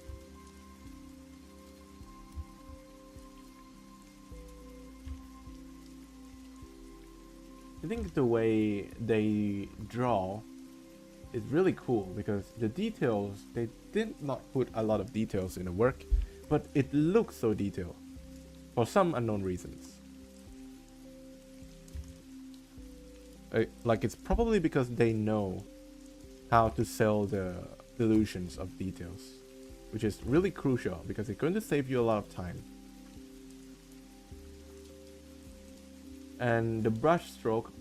I think the way they draw is really cool because the details, they did not put a lot of details in the work, but it looks so detailed for some unknown reasons. Like it's probably because they know how to sell the illusions of details, which is really crucial because it's going to save you a lot of time. And the brush stroke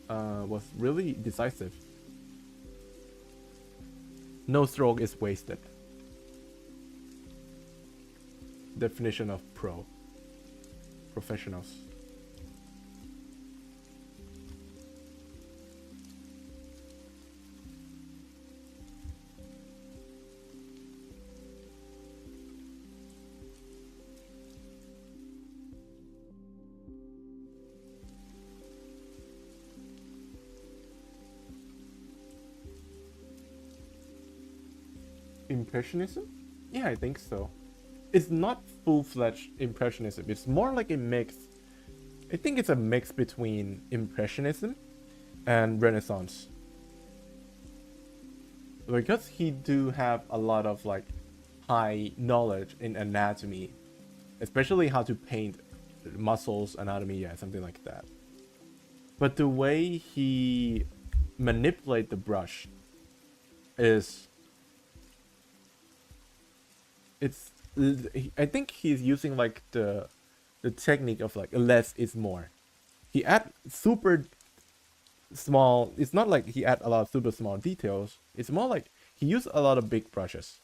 was really decisive. No stroke is wasted. Definition of professionals. Impressionism? Yeah, I think so. It's not full-fledged Impressionism. It's more like a mix. I think it's a mix between Impressionism and Renaissance. Because he do have a lot of like high knowledge in anatomy, especially how to paint muscles, anatomy, yeah, something like that. But the way he manipulate the brush is I think he's using like the technique of like less is more. He add super small, it's not like he add a lot of super small details, it's more like he used a lot of big brushes.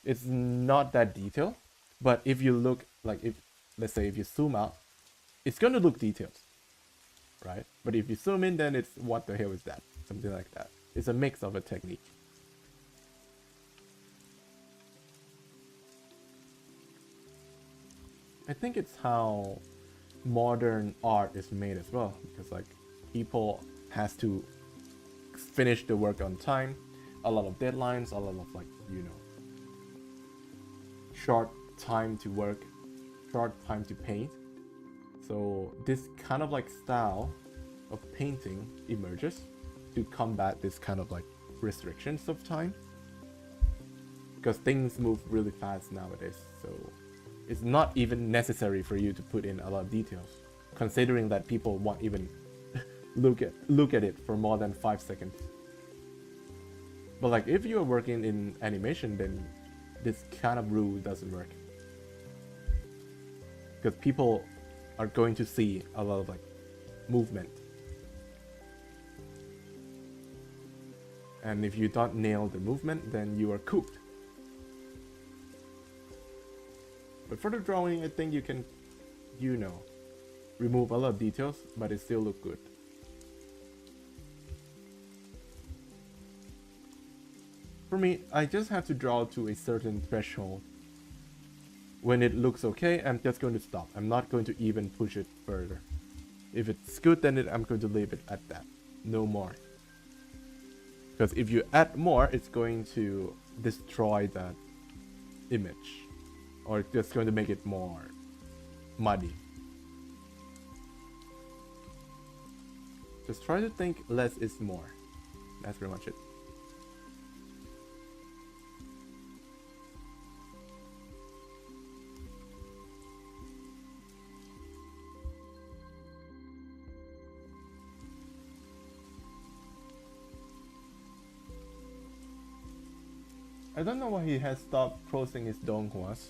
It's not that detailed, but if you look, like if, let's say if you zoom out, it's gonna look detailed, right? But if you zoom in, then it's what the hell is that? Something like that. It's a mix of a technique. I think it's how modern art is made as well, because like people has to finish the work on time, a lot of deadlines, a lot of like, you know, short time to work, short time to paint. So this kind of like style of painting emerges to combat this kind of like restrictions of time, because things move really fast nowadays. So it's not even necessary for you to put in a lot of details, considering that people won't even look at it for more than 5 seconds. But like if you are working in animation, then this kind of rule doesn't work, because people are going to see a lot of like movement, and if you don't nail the movement, then you are cooked. But for the drawing, I think you can, you know, remove a lot of details, but it still look good. For me, I just have to draw to a certain threshold. When it looks okay, I'm just going to stop. I'm not going to even push it further. If it's good, then I'm going to leave it at that. No more. Because if you add more, it's going to destroy that image, or it's just going to make it more muddy. Just try to think less is more. That's pretty much it. I don't know why he has stopped posting his donghwas.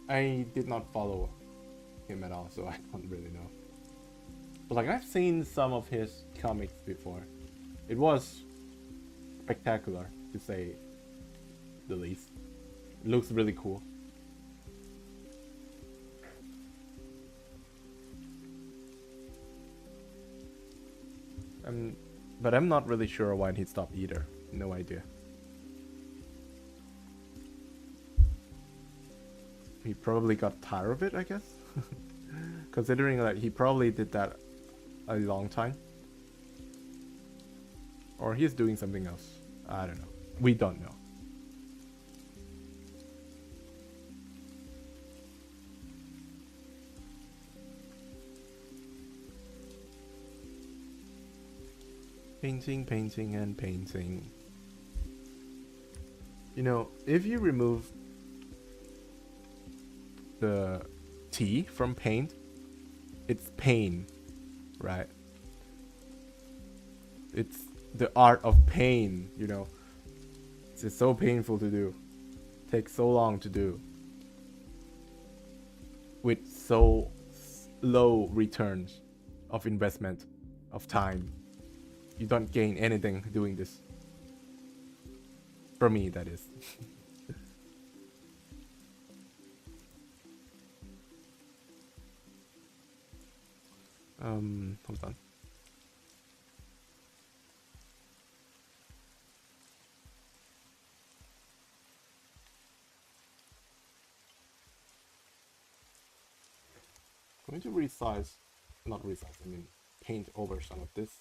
I did not follow him at all, so I don't really know. But like, I've seen some of his comics before. It was spectacular, to say the least. It looks really cool. But I'm not really sure why he stopped either. No idea. He probably got tired of it, I guess. Considering that he probably did that a long time. Or he's doing something else. I don't know. We don't know. Painting, painting, and painting. You know, if you remove the T from paint, it's pain, right? It's the art of pain, you know. It's just so painful to do. Takes so long to do. With so low returns of investment, of time. You don't gain anything doing this. For me, that is. Hold on. I'm going to resize, not resize, I mean paint over some of this.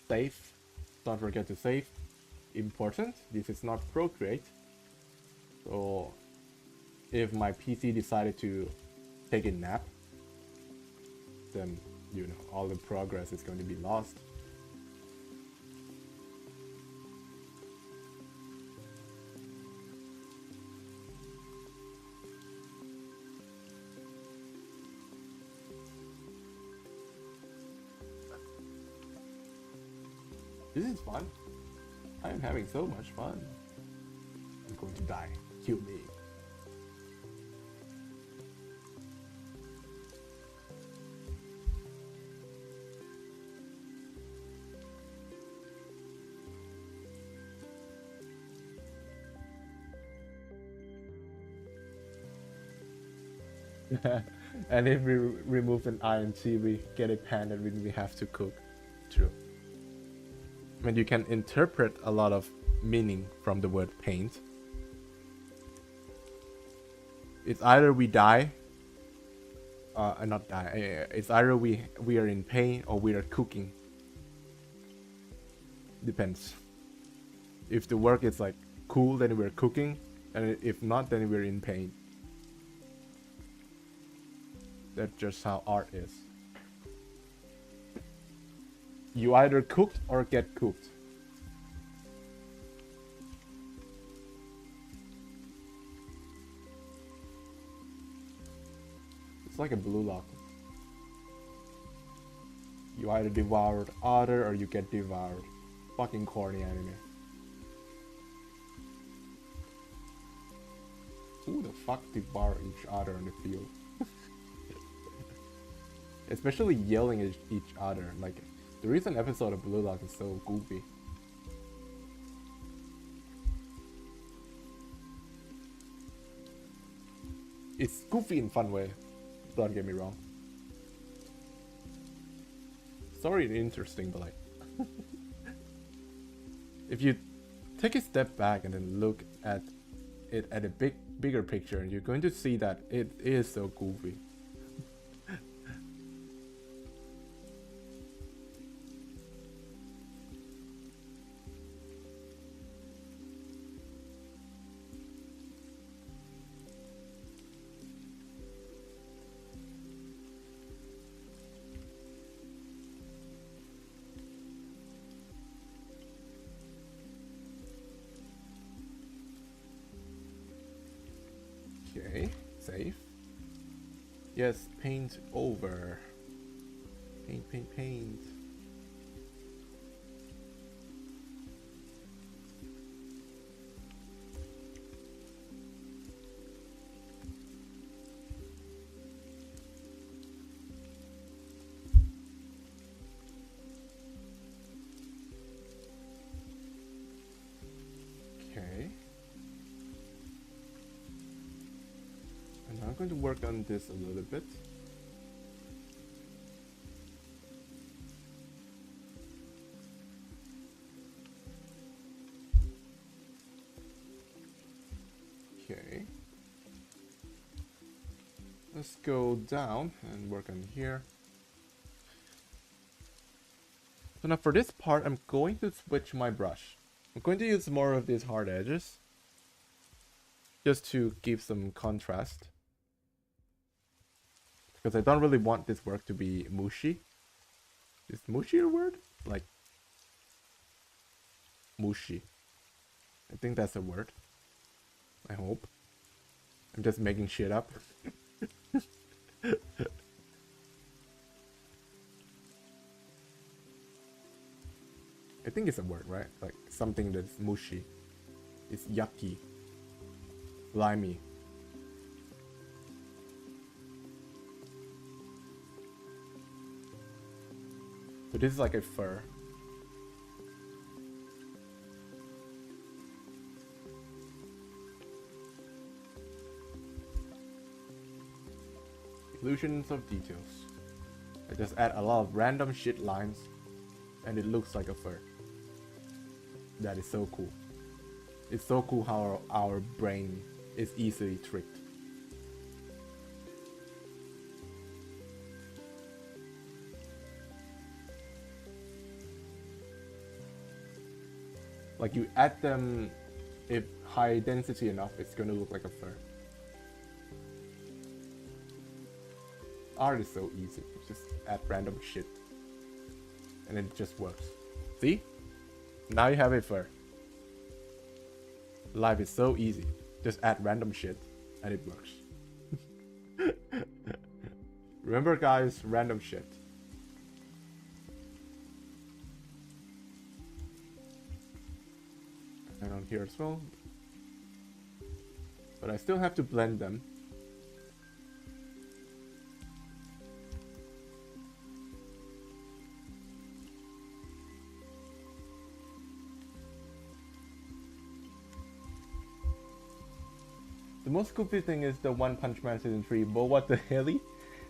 Save, don't forget to save. Important, this is not Procreate. So if my PC decided to take a nap, then you know all the progress is going to be lost. This is fun. I am having so much fun. I'm going to die. Kill me. And if we remove an INT, we get a pan that we have to cook. True. I mean, you can interpret a lot of meaning from the word paint. It's either we die, not die. It's either we are in pain or we are cooking. Depends. If the work is like cool, then we're cooking, and if not, then we're in pain. That's just how art is. You either cooked or get cooked. It's like a blue lock. You either devoured other or you get devoured. Fucking corny anime. Who the fuck devour each other in the field? Especially yelling at each other. Like, the recent episode of Blue Lock is so goofy. It's goofy in fun way. Don't get me wrong. Sorry, interesting, but like, if you take a step back and then look at it at a bigger picture, you're going to see that it is so goofy. Okay, save. Yes, paint over. Paint, paint, paint. Okay. And I'm going to work on this a little bit. Okay. Let's go down and work on here. So now for this part, I'm going to switch my brush. I'm going to use more of these hard edges, just to give some contrast. Because I don't really want this work to be mushy. Is mushy a word? Like, mushy. I think that's a word. I hope. I'm just making shit up. I think it's a word, right? Like something that's mushy. It's yucky. Slimy. So this is like a fur. Illusions of details. I just add a lot of random shit lines and it looks like a fur. That is so cool. It's so cool how our brain is easily tricked. Like you add them, if high density enough, it's gonna look like a fur. Art is so easy. You just add random shit. And it just works. See? Now you have a fur. Life is so easy. Just add random shit and it works. Remember guys, random shit. And on here as well. But I still have to blend them. The most goofy thing is the One Punch Man Season 3, but what the hell?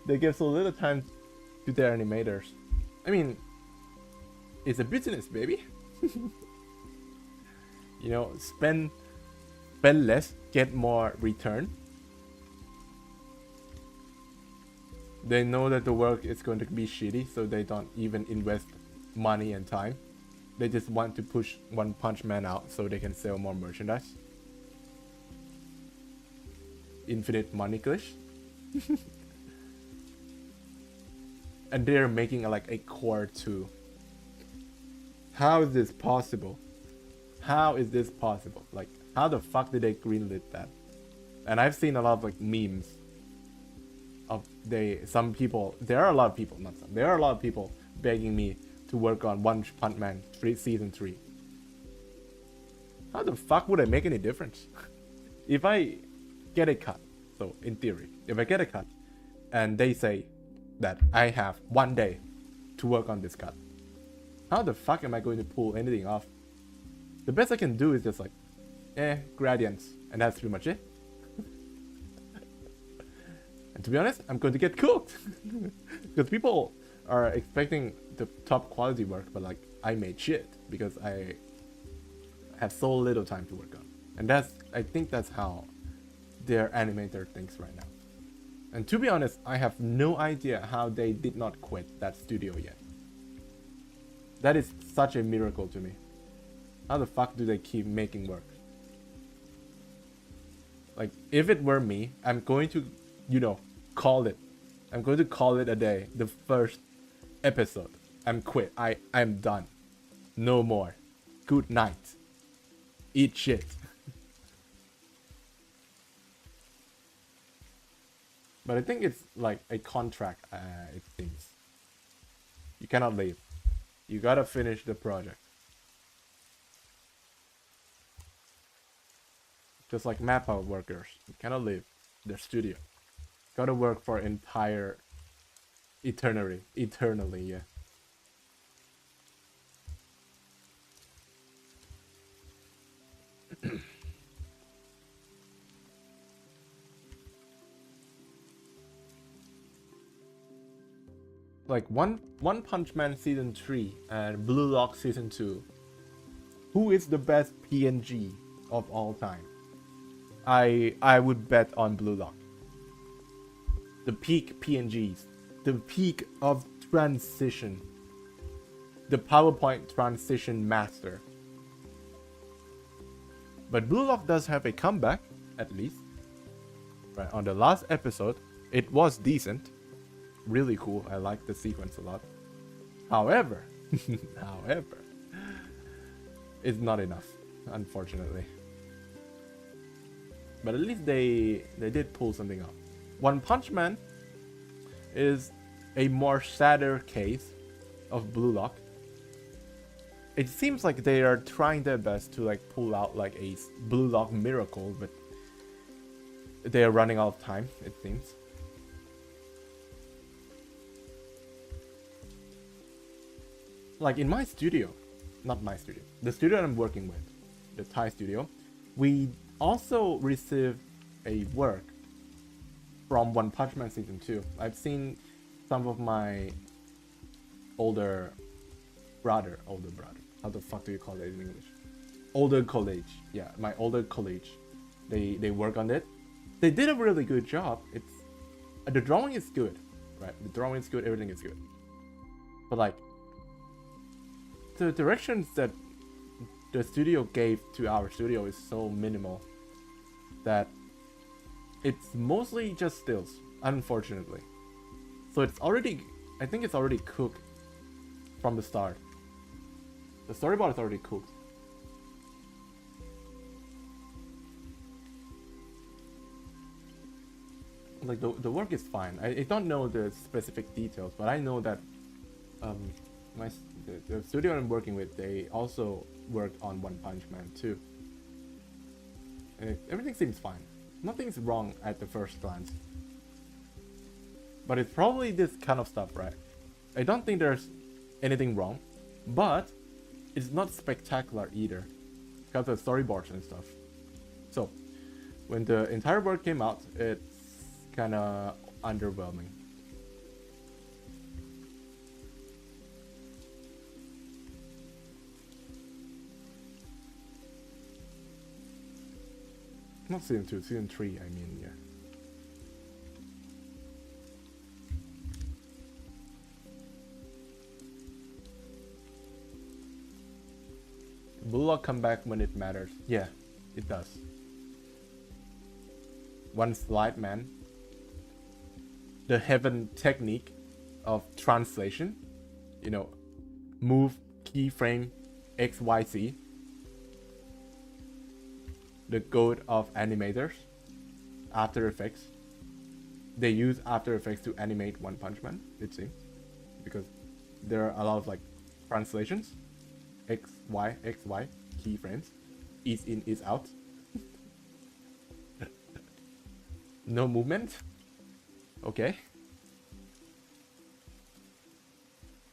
They give so little time to their animators. I mean, it's a business, baby. You know, spend less, get more return. They know that the work is going to be shitty, so they don't even invest money and time. They just want to push One Punch Man out so they can sell more merchandise. Infinite money glitch. And they're making like a core 2. How is this possible? How is this possible? Like, how the fuck did they greenlit that? And I've seen a lot of like memes of some people, there are a lot of people, not some, there are a lot of people begging me to work on One Punch Man Season 3. How the fuck would I make any difference? If I get a cut, so in theory, if I get a cut and they say that I have 1 day to work on this cut, how the fuck am I going to pull anything off? The best I can do is just like, gradients, and that's pretty much it. And to be honest, I'm going to get cooked. Because people are expecting the top quality work, but like, I made shit because I have so little time to work on. And I think that's how their animator thinks right now. And to be honest, I have no idea how they did not quit that studio yet. That is such a miracle to me. How the fuck do they keep making work? Like, if it were me, I'm going to, you know, call it. I'm going to call it a day. The first episode. I'm quit. I'm done. No more. Good night. Eat shit. But I think it's like a contract, it seems. You cannot leave. You gotta finish the project. Just like map out workers. You cannot leave their studio. Gotta work for entire eternity. Eternally, yeah. like One Punch Man season 3 and Blue Lock season 2. Who is the best PNG of all time? I would bet on Blue Lock. The peak PNGs, the peak of transition, the PowerPoint transition master. But Blue Lock does have a comeback, at least. Right, on the last episode, it was decent. Really cool. I like the sequence a lot. However, it's not enough, unfortunately. But at least they did pull something off. One Punch Man is a more sadder case of Blue Lock. It seems like they are trying their best to like pull out like a Blue Lock miracle, but they are running out of time, it seems. Like in my studio, not my studio, the studio I'm working with, the Thai studio, we also received a work from One Punch Man season 2. I've seen some of my older brother, how the fuck do you call it in English? Older colleague, yeah, my older colleague. They work on it. They did a really good job. It's the drawing is good, right? The drawing is good, everything is good. But like the directions that the studio gave to our studio is so minimal that it's mostly just stills, unfortunately. So it's already, I think it's already cooked from the start. The storyboard is already cooked. Like the work is fine. I don't know the specific details, but I know that the studio I'm working with, they also worked on One Punch Man too. And everything seems fine. Nothing's wrong at the first glance. But it's probably this kind of stuff, right? I don't think there's anything wrong, but it's not spectacular either because of storyboards and stuff. So when the entire work came out, it's kind of underwhelming. Not season 2, season 3, I mean, yeah. Blue Lock come back when it matters. Yeah, it does. One slide, man. The heaven technique of translation. You know, move keyframe XYZ. The goat of animators. After Effects. They use After Effects to animate One Punch Man, it seems. Because there are a lot of like translations. XY, XY, keyframes. Is in, is out. No movement. Okay.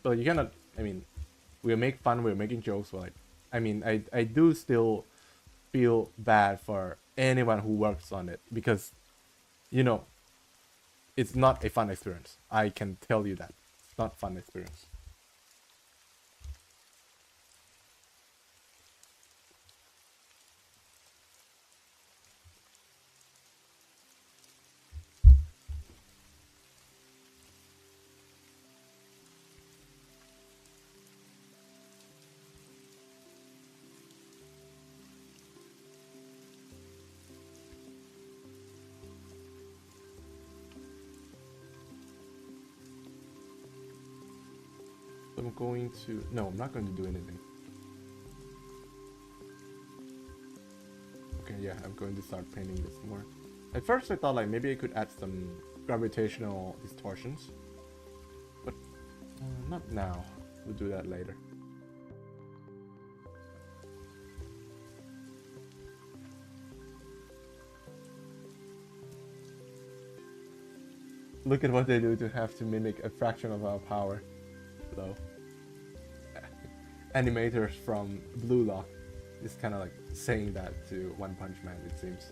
So you cannot, I mean, we'll make fun, we're making jokes, but like, I mean, I do still feel bad for anyone who works on it because, you know, it's not a fun experience. I can tell you that. It's not a fun experience. I'm going to... No, I'm not going to do anything. Okay, yeah, I'm going to start painting this more. At first I thought like maybe I could add some gravitational distortions. But not now. We'll do that later. Look at what they do to have to mimic a fraction of our power. Though. Animators from Blue Lock is kind of like saying that to One Punch Man, it seems.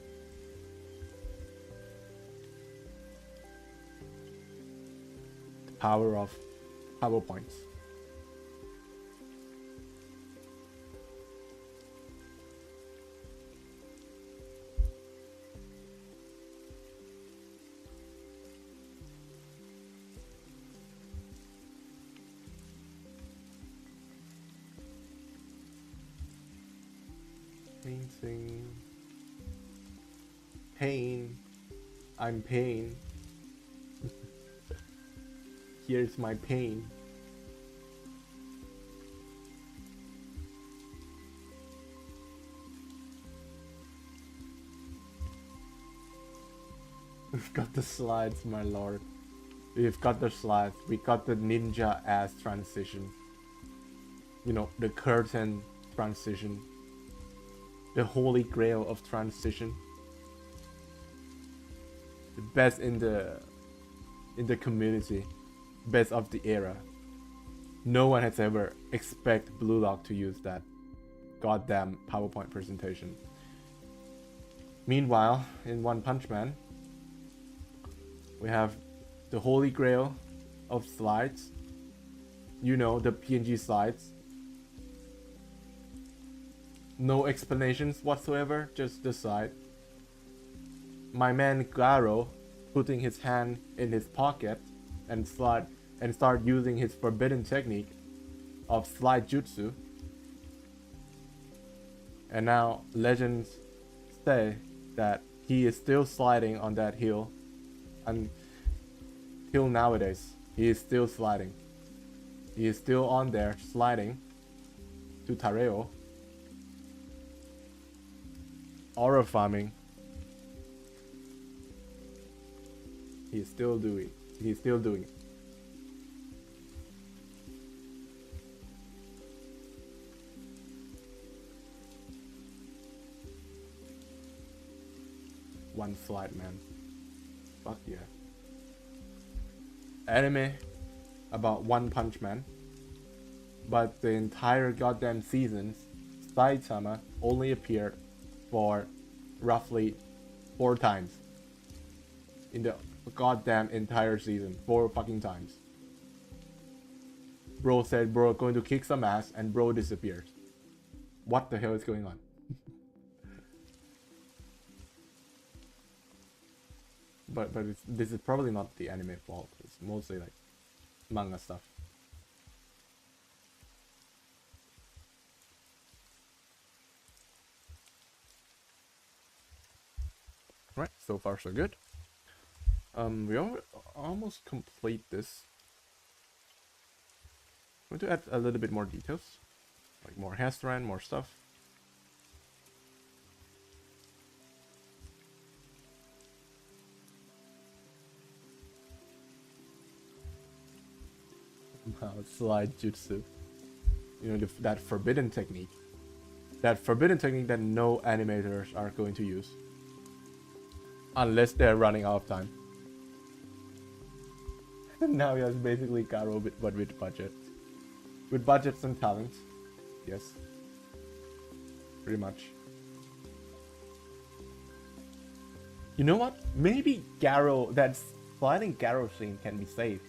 The power of PowerPoints. Painting. Pain. I'm pain. Here's my pain. We've got the slides, my lord. We've got the slides. We got the ninja ass transition. You know, the curtain transition. The holy grail of transition. The best in the community. Best of the era. No one has ever expected Blue Lock to use that goddamn PowerPoint presentation. Meanwhile, in One Punch Man, we have the holy grail of slides. You know, the PNG slides. No explanations whatsoever, just the slide. My man Garo putting his hand in his pocket and start using his forbidden technique of slide jutsu. And now legends say that he is still sliding on that hill until nowadays. He is still sliding. He is still on there sliding to Tareo. Aura farming. He's still doing it. One slide, man. Fuck yeah. Anime about One Punch Man, but the entire goddamn seasons, Saitama only appeared for roughly 4 times in the goddamn entire season. 4 fucking times. Bro said bro going to kick some ass and bro disappears. What the hell is going on? but this is probably not the anime fault. It's mostly like manga stuff. Right, so far so good. We almost complete this. I'm going to add a little bit more details, like more hair strand, more stuff. Wow, slide jutsu. You know, that forbidden technique. That forbidden technique that no animators are going to use. Unless they're running out of time. Now he has basically Garo, but with budget. With budgets and talents. Yes. Pretty much. You know what? Maybe Garo, that sliding Garo scene can be saved.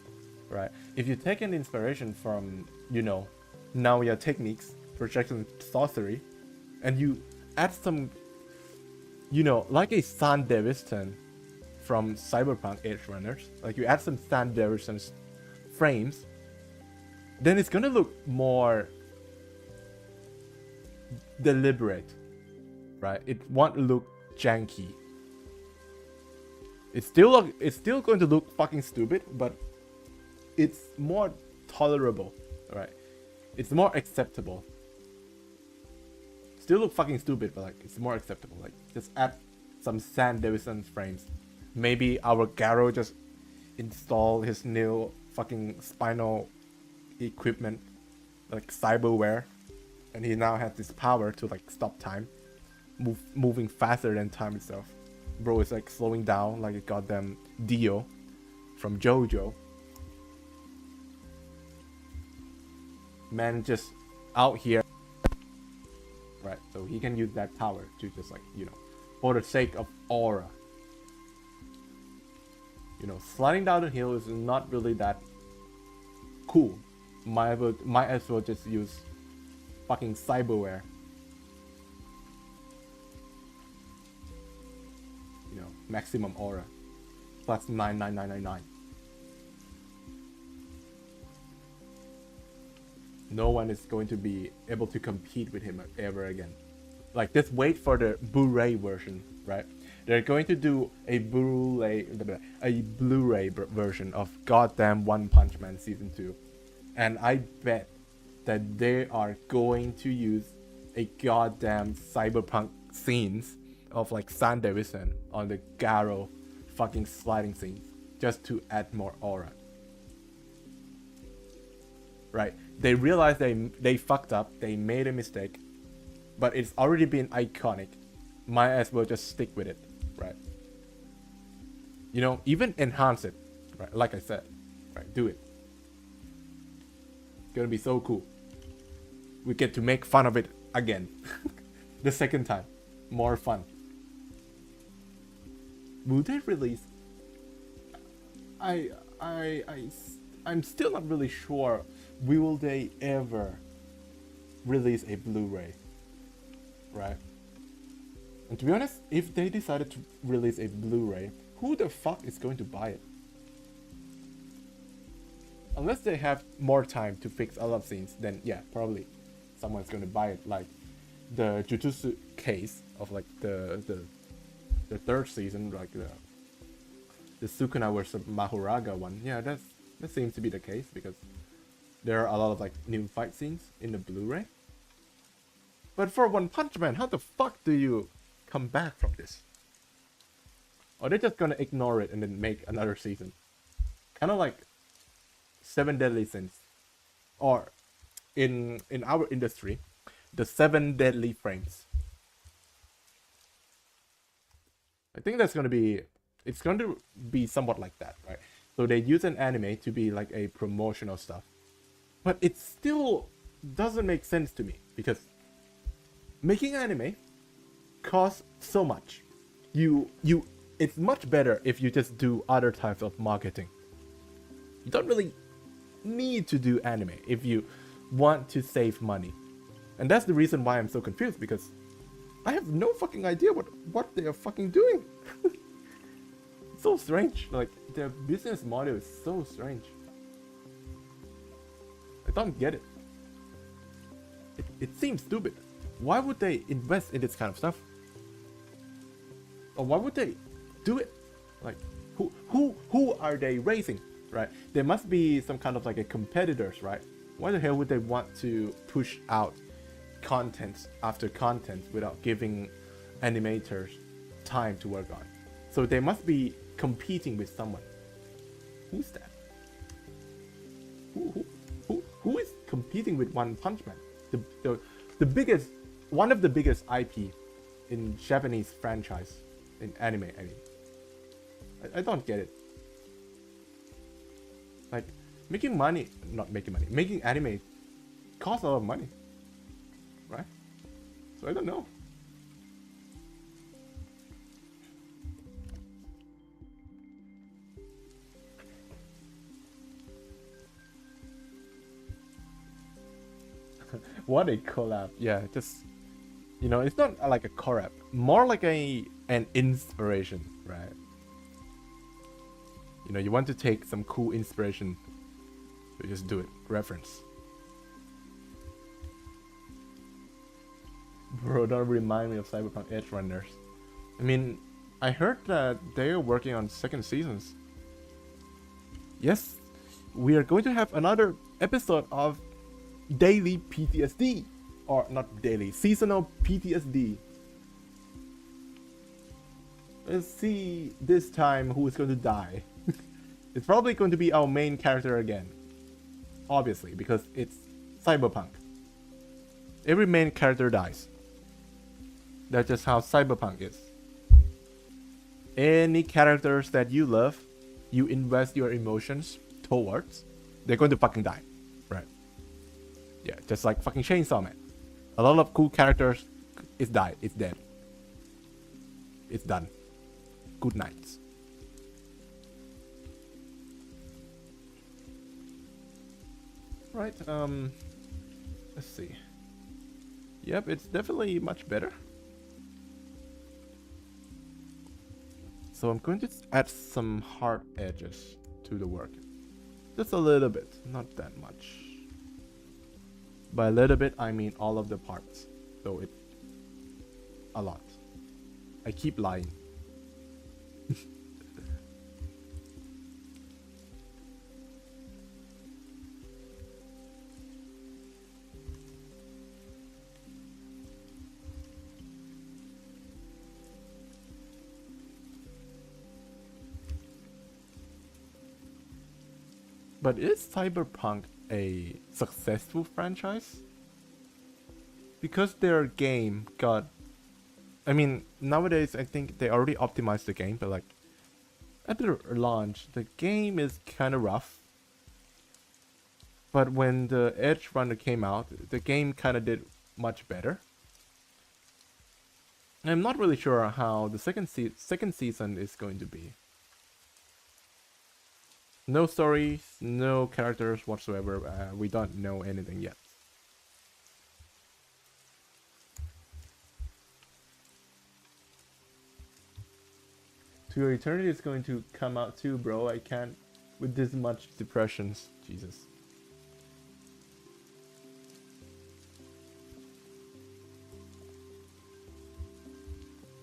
Right? If you take an inspiration from, you know, Naoya techniques, projection sorcery, and you add some, you know, like a San Deviston from Cyberpunk Edge Runners, like you add some San Deviston frames, then it's gonna look more deliberate, right? It won't look janky. It's still going to look fucking stupid, but it's more tolerable, right? It's more acceptable. Still look fucking stupid, but like it's more acceptable. Like just add some San Deviston frames. Maybe our Garo just install his new fucking spinal equipment, like cyberware, and he now has this power to like stop time, moving faster than time itself. Bro is like slowing down like a goddamn Dio from JoJo. Man just out here, right? So he can use that power to just like, you know, for the sake of aura. You know, sliding down the hill is not really that cool. Might as well just use fucking cyberware. You know, maximum aura plus 99999. No one is going to be able to compete with him ever again. Like, just wait for the Blu-ray version, right? They're going to do a Blu-ray version of goddamn One Punch Man season 2, and I bet that they are going to use a goddamn cyberpunk scenes of like San Davison on the Garo fucking sliding scenes just to add more aura. Right? They realized they fucked up, they made a mistake, but it's already been iconic. Might as well just stick with it, right? You know, even enhance it, right? Like I said, right? Do it. It's gonna be so cool. We get to make fun of it again. The second time. More fun. Will they release? I'm still not really sure. Will they ever release a Blu-ray? Right? And to be honest, if they decided to release a Blu-ray, who the fuck is going to buy it? Unless they have more time to fix a lot of scenes, then yeah, probably someone's going to buy it. Like the Jujutsu case of like the third season, like the Sukuna versus Mahuraga one. Yeah, that seems to be the case because there are a lot of like new fight scenes in the Blu-ray. But for One Punch Man, how the fuck do you come back from this? Or they're just gonna ignore it and then make another season? Kind of like Seven Deadly Sins, or in our industry, the 7 Deadly Frames. I think it's going to be somewhat like that, right? So they use an anime to be like a promotional stuff, but it still doesn't make sense to me because making anime costs so much. It's much better if you just do other types of marketing. You don't really need to do anime if you want to save money. And that's the reason why I'm so confused, because I have no fucking idea what they are fucking doing. It's so strange. Like, their business model is so strange. I don't get it. It seems stupid. Why would they invest in this kind of stuff? Or why would they do it? Like, who are they raising, right? There must be some kind of like a competitors, right? Why the hell would they want to push out content after content without giving animators time to work on? So they must be competing with someone. Who's that? Who is competing with One Punch Man? The biggest, one of the biggest IP in Japanese franchise in anime. I mean, I don't get it. Like, making anime costs a lot of money, right? So I don't know. What a collab. Yeah, just, you know, it's not like a collab, more like an inspiration, right? You know, you want to take some cool inspiration, so just do it. Reference. Bro, don't remind me of Cyberpunk Edge Runners. I mean, I heard that they're working on second seasons. Yes, we are going to have another episode of Daily PTSD. Or not daily, seasonal PTSD. Let's see this time who is going to die. It's probably going to be our main character again. Obviously, because it's Cyberpunk. Every main character dies. That's just how Cyberpunk is. Any characters that you love, you invest your emotions towards, they're going to fucking die. Right? Yeah, just like fucking Chainsaw Man. A lot of cool characters is died. It's dead. It's done. Good nights. Right, let's see. Yep, it's definitely much better. So I'm going to add some hard edges to the work. Just a little bit, not that much. By a little bit, I mean all of the parts. So it's a lot. I keep lying. But is Cyberpunk a successful franchise? Because their game got... I mean, nowadays I think they already optimized the game, but like... At the launch, the game is kind of rough. But when the Edge Runner came out, the game kind of did much better. I'm not really sure how the second season is going to be. No stories, no characters whatsoever. We don't know anything yet. To Your Eternity is going to come out too, bro. I can't with this much depressions. Jesus.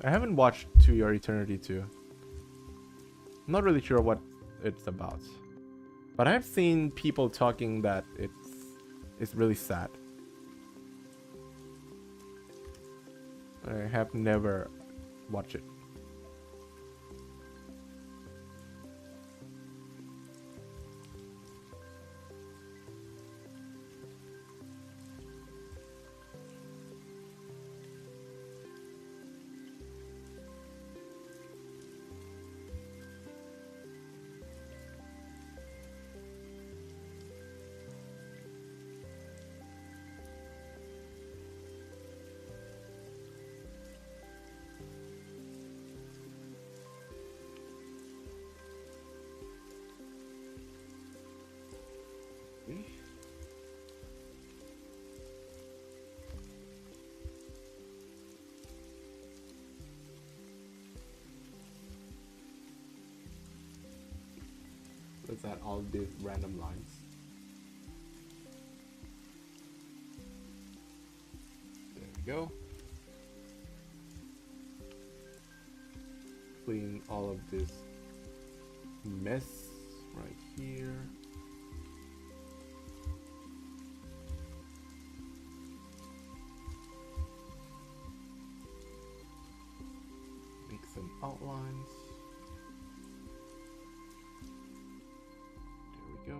I haven't watched To Your Eternity 2. I'm not really sure what it's about. But I've seen people talking that it's really sad. I have never watched it. Let's add all these random lines. There we go. Clean all of this mess right here. Make some outlines. There we go.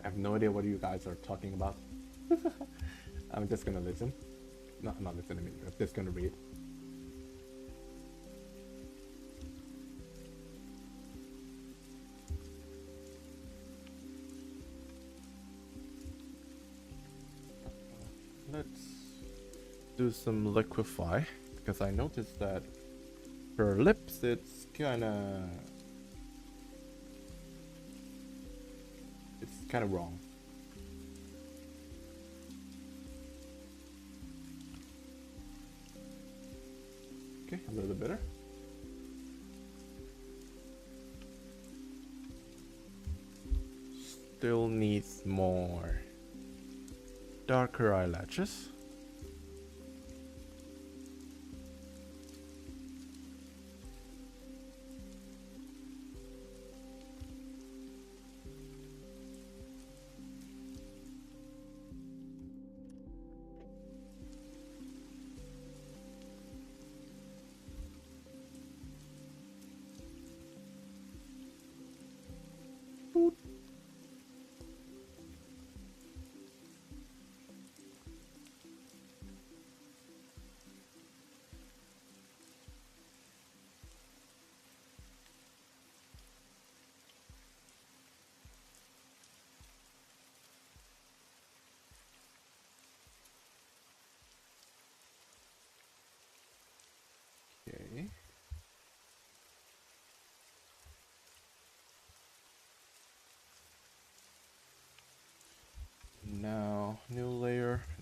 I have no idea what you guys are talking about. I'm just gonna listen. Not listen to me. I'm just gonna read. Let's do some liquify, because I noticed that her lips, it's kinda wrong. Okay, a little better. Still needs more darker eyelashes.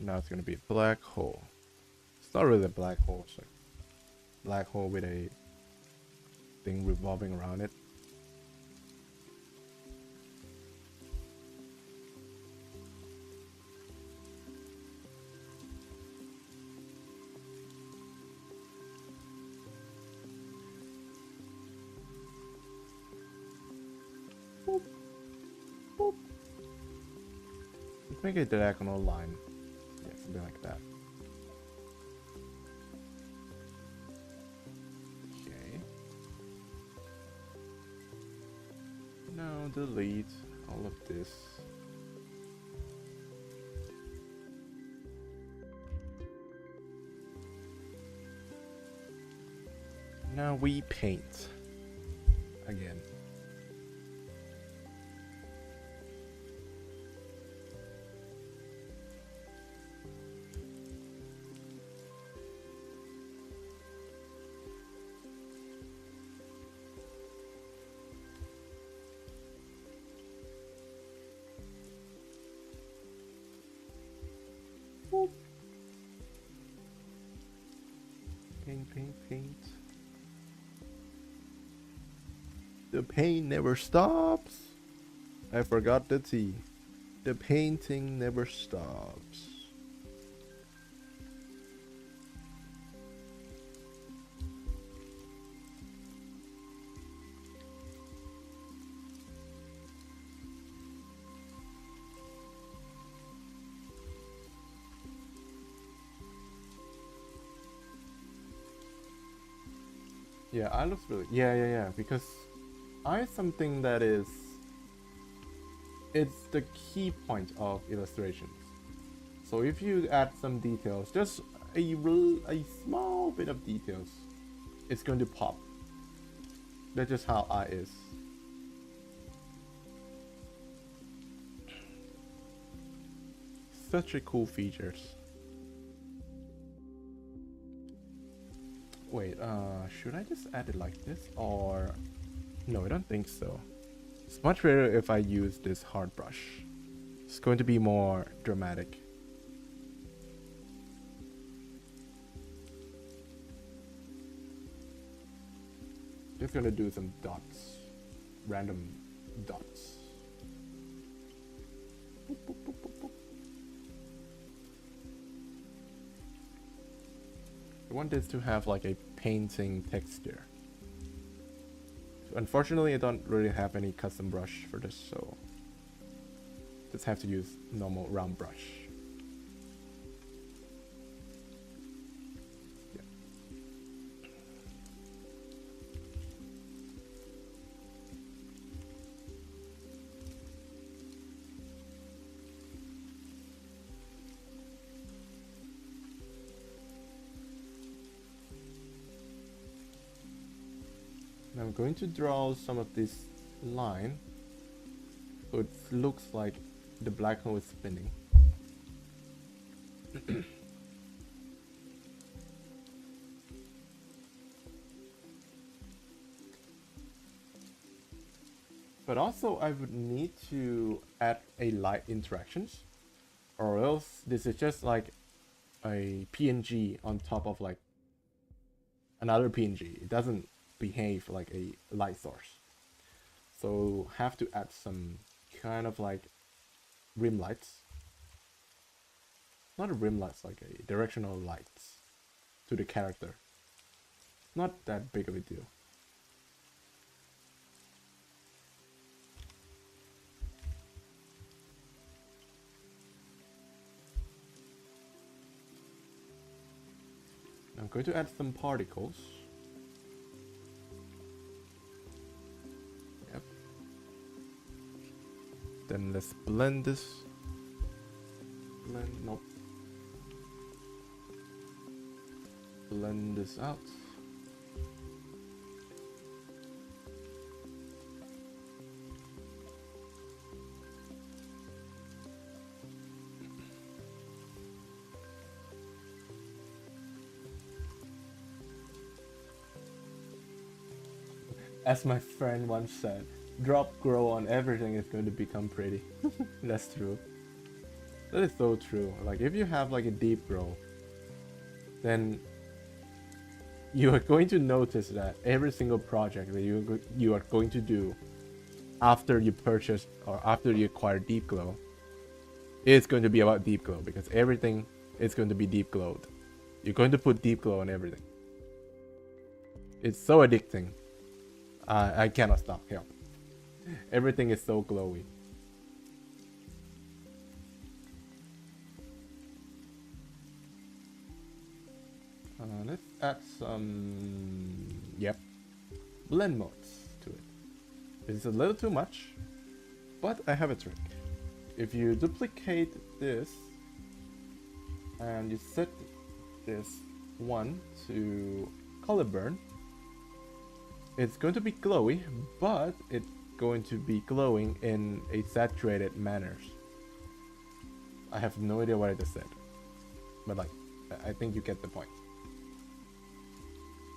Now it's gonna be a black hole. It's not really a black hole, it's like black hole with a thing revolving around it. Boop. Boop. Let's make a diagonal line. Yeah, something like that. Okay. Now delete all of this. Now we paint again. Boop. Paint, paint, paint. The paint never stops. I forgot the T. The painting never stops. Yeah, I looks really yeah because I something that is it's the key point of illustrations. So if you add some details, just a small bit of details, it's going to pop. That's just how I is. Such a cool features. Wait, should I just add it like this or no, I don't think so. It's much better if I use this hard brush. It's going to be more dramatic. Just gonna do some dots, random dots. Boop, boop, boop, boop, boop. I want this to have like a painting texture. Unfortunately, I don't really have any custom brush for this, so just have to use normal round brush. Yeah. Now I'm going to draw some of this line, so it looks like the black hole is spinning. But also I would need to add a light interactions, or else this is just like a PNG on top of like another PNG. It doesn't behave like a light source. So have to add some kind of like rim lights. Not a rim lights, like a directional lights to the character. Not that big of a deal. I'm going to add some particles. Yep. Then let's blend this. Nope. Blend this out. As my friend once said, drop grow on everything is going to become pretty. That's true. That is so true. Like if you have like a deep glow, then you are going to notice that every single project that you are going to do after you purchase or after you acquire deep glow is going to be about deep glow, because everything is going to be deep glowed. You're going to put deep glow on everything. It's so addicting. I cannot stop. Help. Everything is so glowy. Let's add some, blend modes to it. It's a little too much, but I have a trick. If you duplicate this and you set this one to color burn, it's going to be glowy, but it's going to be glowing in a saturated manner. I have no idea what I just said, but like, I think you get the point.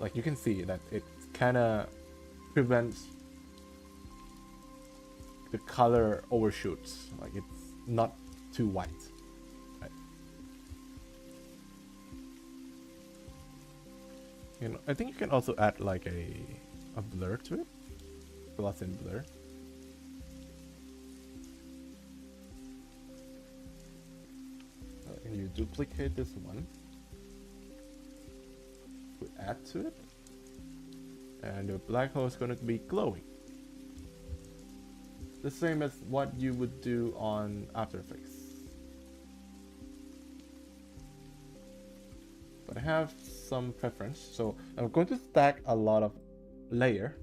Like you can see that it kind of prevents the color overshoots. Like it's not too white, right? You know, I think you can also add like a blur to it, plus in blur. And you duplicate this one. We add to it, and the black hole is going to be glowing, the same as what you would do on After Effects. But I have some preference, so I'm going to stack a lot of layer,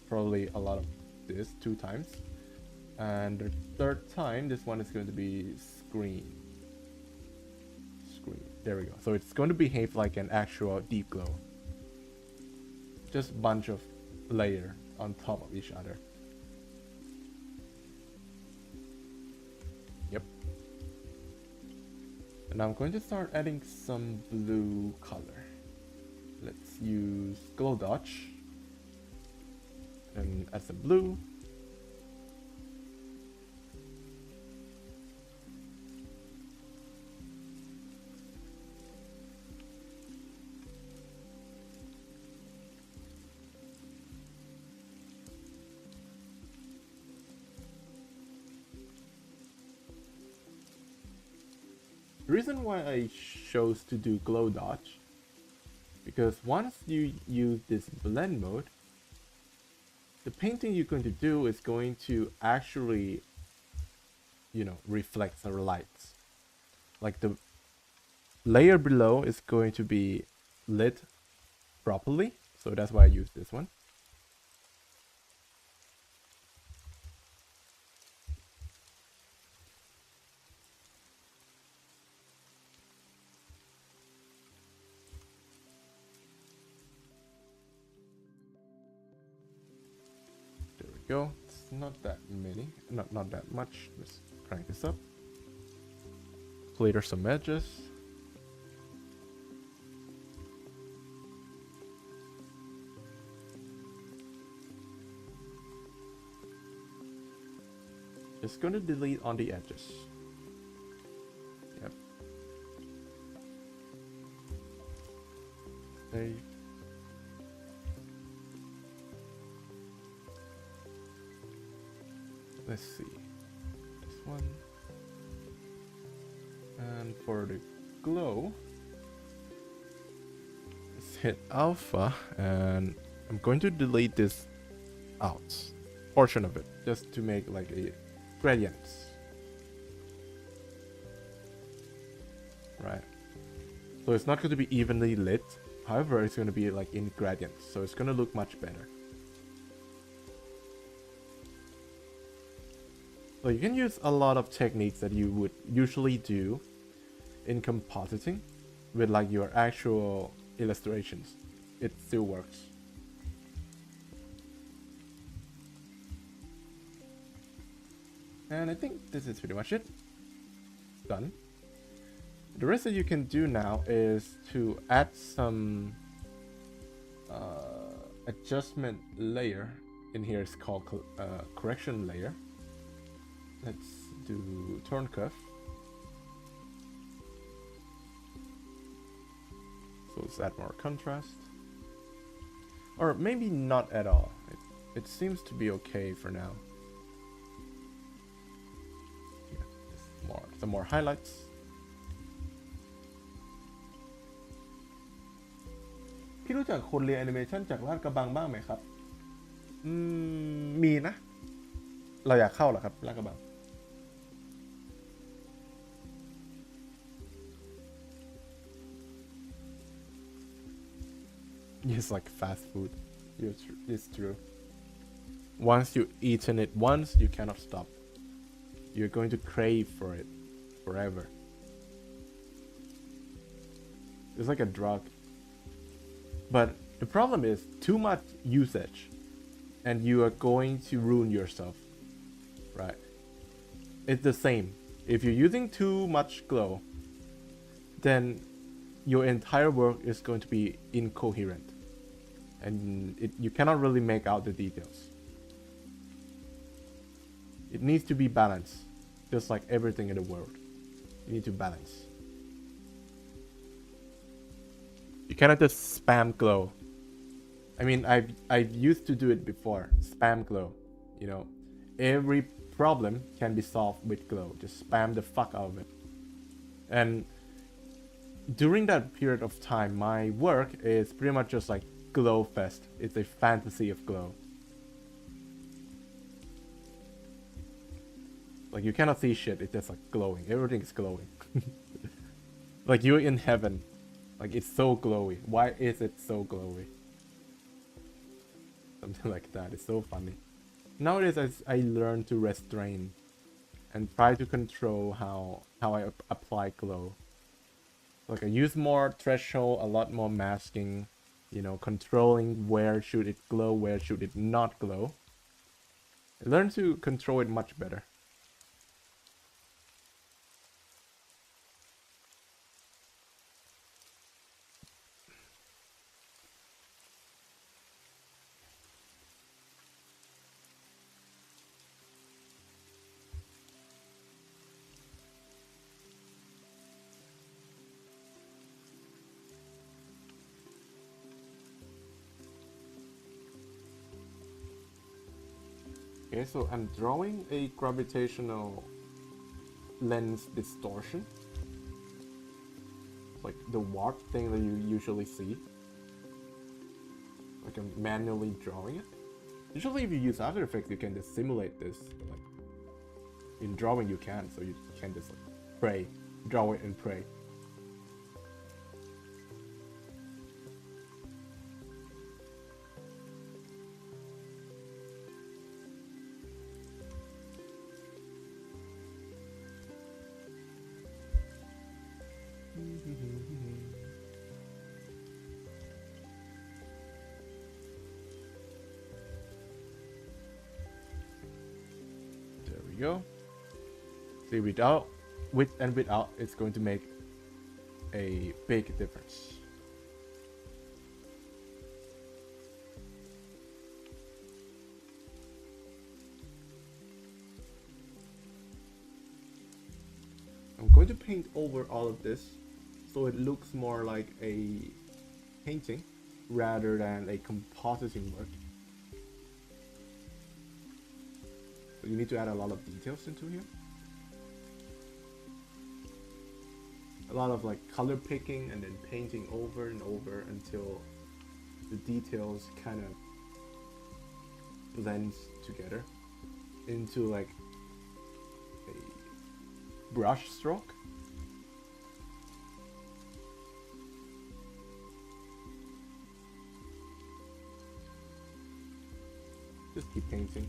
probably a lot of this 2 times, and the 3rd time this one is going to be screen. There we go. So it's going to behave like an actual deep glow. Just a bunch of layer on top of each other. Yep. And I'm going to start adding some blue color. Let's use glow dodge. And add some blue. The reason why I chose to do glow dodge, because once you use this blend mode, the painting you're going to do is going to actually, you know, reflect the lights. Like the layer below is going to be lit properly, so that's why I use this one. Go. It's not that many, not that much. Let's crank this up. Clear some edges. Just gonna delete on the edges. Yep. There. Let's see, this one, and for the glow, let's hit alpha, and I'm going to delete this out portion of it just to make like a gradient, right? So it's not going to be evenly lit, however it's going to be like in gradients, so it's going to look much better. So you can use a lot of techniques that you would usually do in compositing with like your actual illustrations. It still works. And I think this is pretty much it. Done. The rest that you can do now is to add some adjustment layer. In here it's called correction layer. Let's do turn cuff. So let's add more contrast. Or maybe not at all. It seems to be okay for now. Yeah, some more highlights. พี่รู้จักคนเรียนแอนิเมชันจากลาดกระบังบ้างไหมครับมีนะเราอยากเข้าเหรอครับลาดกระบัง It's like fast food. It's true. Once you've eaten it once, you cannot stop. You're going to crave for it forever. It's like a drug. But the problem is too much usage and you are going to ruin yourself. Right? It's the same. If you're using too much glow, then your entire work is going to be incoherent. And you cannot really make out the details. It needs to be balanced. Just like everything in the world. You need to balance. You cannot just spam glow. I mean, I've used to do it before. Spam glow. You know, every problem can be solved with glow. Just spam the fuck out of it. And during that period of time, my work is pretty much just like glow fest. It's a fantasy of glow. Like you cannot see shit, it's just like glowing. Everything is glowing. Like you're in heaven. Like it's so glowy. Why is it so glowy? Something like that. It's so funny. Nowadays I learn to restrain and try to control how I apply glow. Like I use more threshold, a lot more masking, you know, controlling where should it glow, where should it not glow. I learn to control it much better. Okay, so I'm drawing a gravitational lens distortion. Like the warp thing that you usually see. Like I'm manually drawing it. Usually if you use After Effects, you can just simulate this. Like in drawing you can, so you can just like pray, draw it and pray. There we go. See, with and without, it's going to make a big difference. I'm going to paint over all of this so it looks more like a painting rather than a compositing work. So you need to add a lot of details into here. A lot of like color picking and then painting over and over until the details kind of blends together into like a brush stroke. Just keep painting.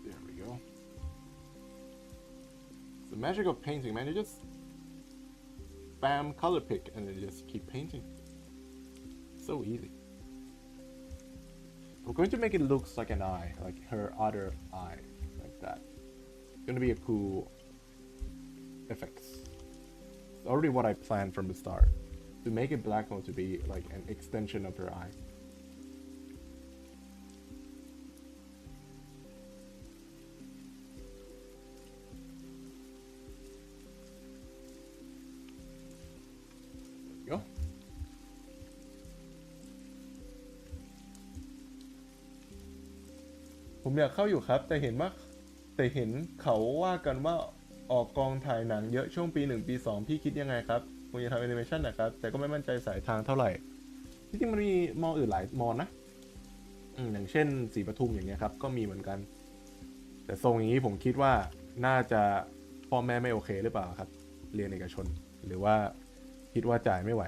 There we go. It's the magic of painting, man. You just bam, color pick, and then just keep painting. So easy. I'm going to make it look like an eye, like her other eye, like that. It's gonna be a cool effect. It's already what I planned from the start. to make a black hole to be like an extension of your eye. There you go. ผมอยากเข้าอยู่ครับแต่เห็นเขาว่ากันว่าออกกองถ่ายหนังเยอะช่วงปี1ปี2พี่คิดยังไงครับผมอยากทำแอนิเมชันนะครับแต่ก็ไม่มั่นใจสายทางเท่าไหร่ที่จริงมันมีมออื่นหลายมอนะอย่างเช่นศรีปทุมอย่างเงี้ยครับก็มีเหมือนกันแต่ทรงอย่างนี้ผมคิดว่าน่าจะพ่อแม่ไม่โอเคหรือเปล่าครับเรียนเอกชนหรือว่าคิดว่าจ่ายไม่ไหว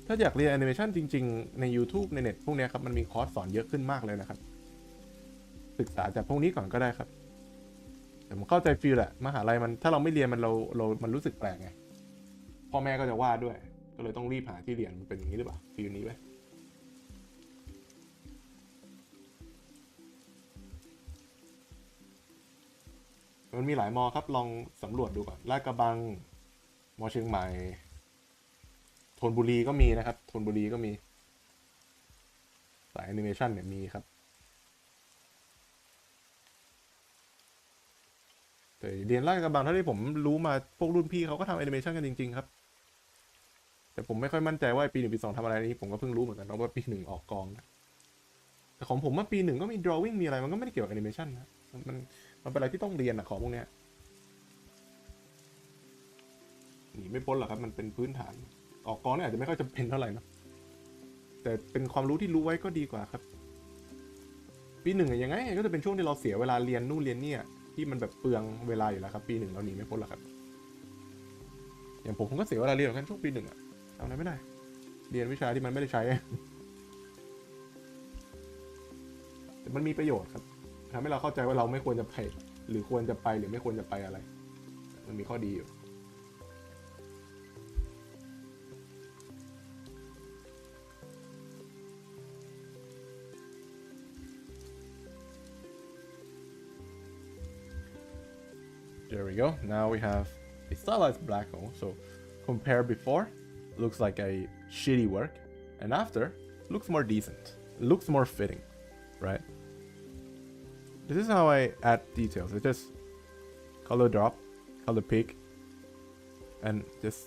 ถ้าอยากเรียนแอนิเมชันจริงๆใน YouTube ในเน็ตพวกนี้ครับมันมีคอร์สสอนเยอะขึ้นมากเลยนะครับศึกษาจากพวกนี้ก่อนก็ได้ครับแต่ผมเข้าใจฟีลแหละมหาลัยมันถ้าเราไม่เรียนมันรู้สึกแปลกไงพ่อแม่ก็จะว่าด้วยก็เลยต้องรีบหาที่เรียนมันเป็นอย่างนี้หรือเปล่าฟีลนี้ไหมมันมีหลายมอครับลองสำรวจดูก่อนลาดกระบังมอเชียงใหม่ธนบุรีก็มีนะครับธนบุรีก็มีสายแอนิเมชันเนี่ยมีครับแต่เรียนลาดกระบังเท่าที่ผมรู้มาพวกรุ่นพี่เขาก็ทำแอนิเมชันกันจริงๆครับแต่ผมไม่ค่อยมั่นใจว่าปี1ปี2ทำอะไรนี้ผมก็เพิ่งรู้เหมือนกันว่าปี1ออกกองนะแต่ของผมว่าปี1ก็มี drawing มีอะไรมันก็ไม่ได้เกี่ยวกับแอนิเมชันนะมันเป็นอะไรที่ต้องเรียนอะของพวกเนี้ยหนีไม่พ้นหรอกครับมันเป็นพื้นฐานออกกองเนี่ยอาจจะไม่ค่อยจำเป็นเท่าไหร่นะแต่เป็นความรู้ที่รู้ไว้ก็ดีกว่าครับปี1ยังไงก็จะเป็นช่วงที่เราเสียเวลาเรียนนู่นเรียนนี่ที่มันแบบเปลืองเวลาอยู่แล้วครับปี1เราหนีไม่พ้นหรอกครับอย่างผมก็เสียเวลาเรียนเหมือนกันช่วงปี1ทำอะไรไม่ได้เรียนวิชาที่มันไม่ได้ใช้แต่มันมีประโยชน์ครับทำให้เราเข้าใจว่าเราไม่ควรจะไปหรือควรจะไปหรือไม่ควรจะไปอะไรมันมีข้อดีอยู่There we go. Now we have a stylized black hole. So compare before, looks like a shitty work, and after, looks more decent. It looks more fitting, right? This is how I add details. I just color drop, color pick, and just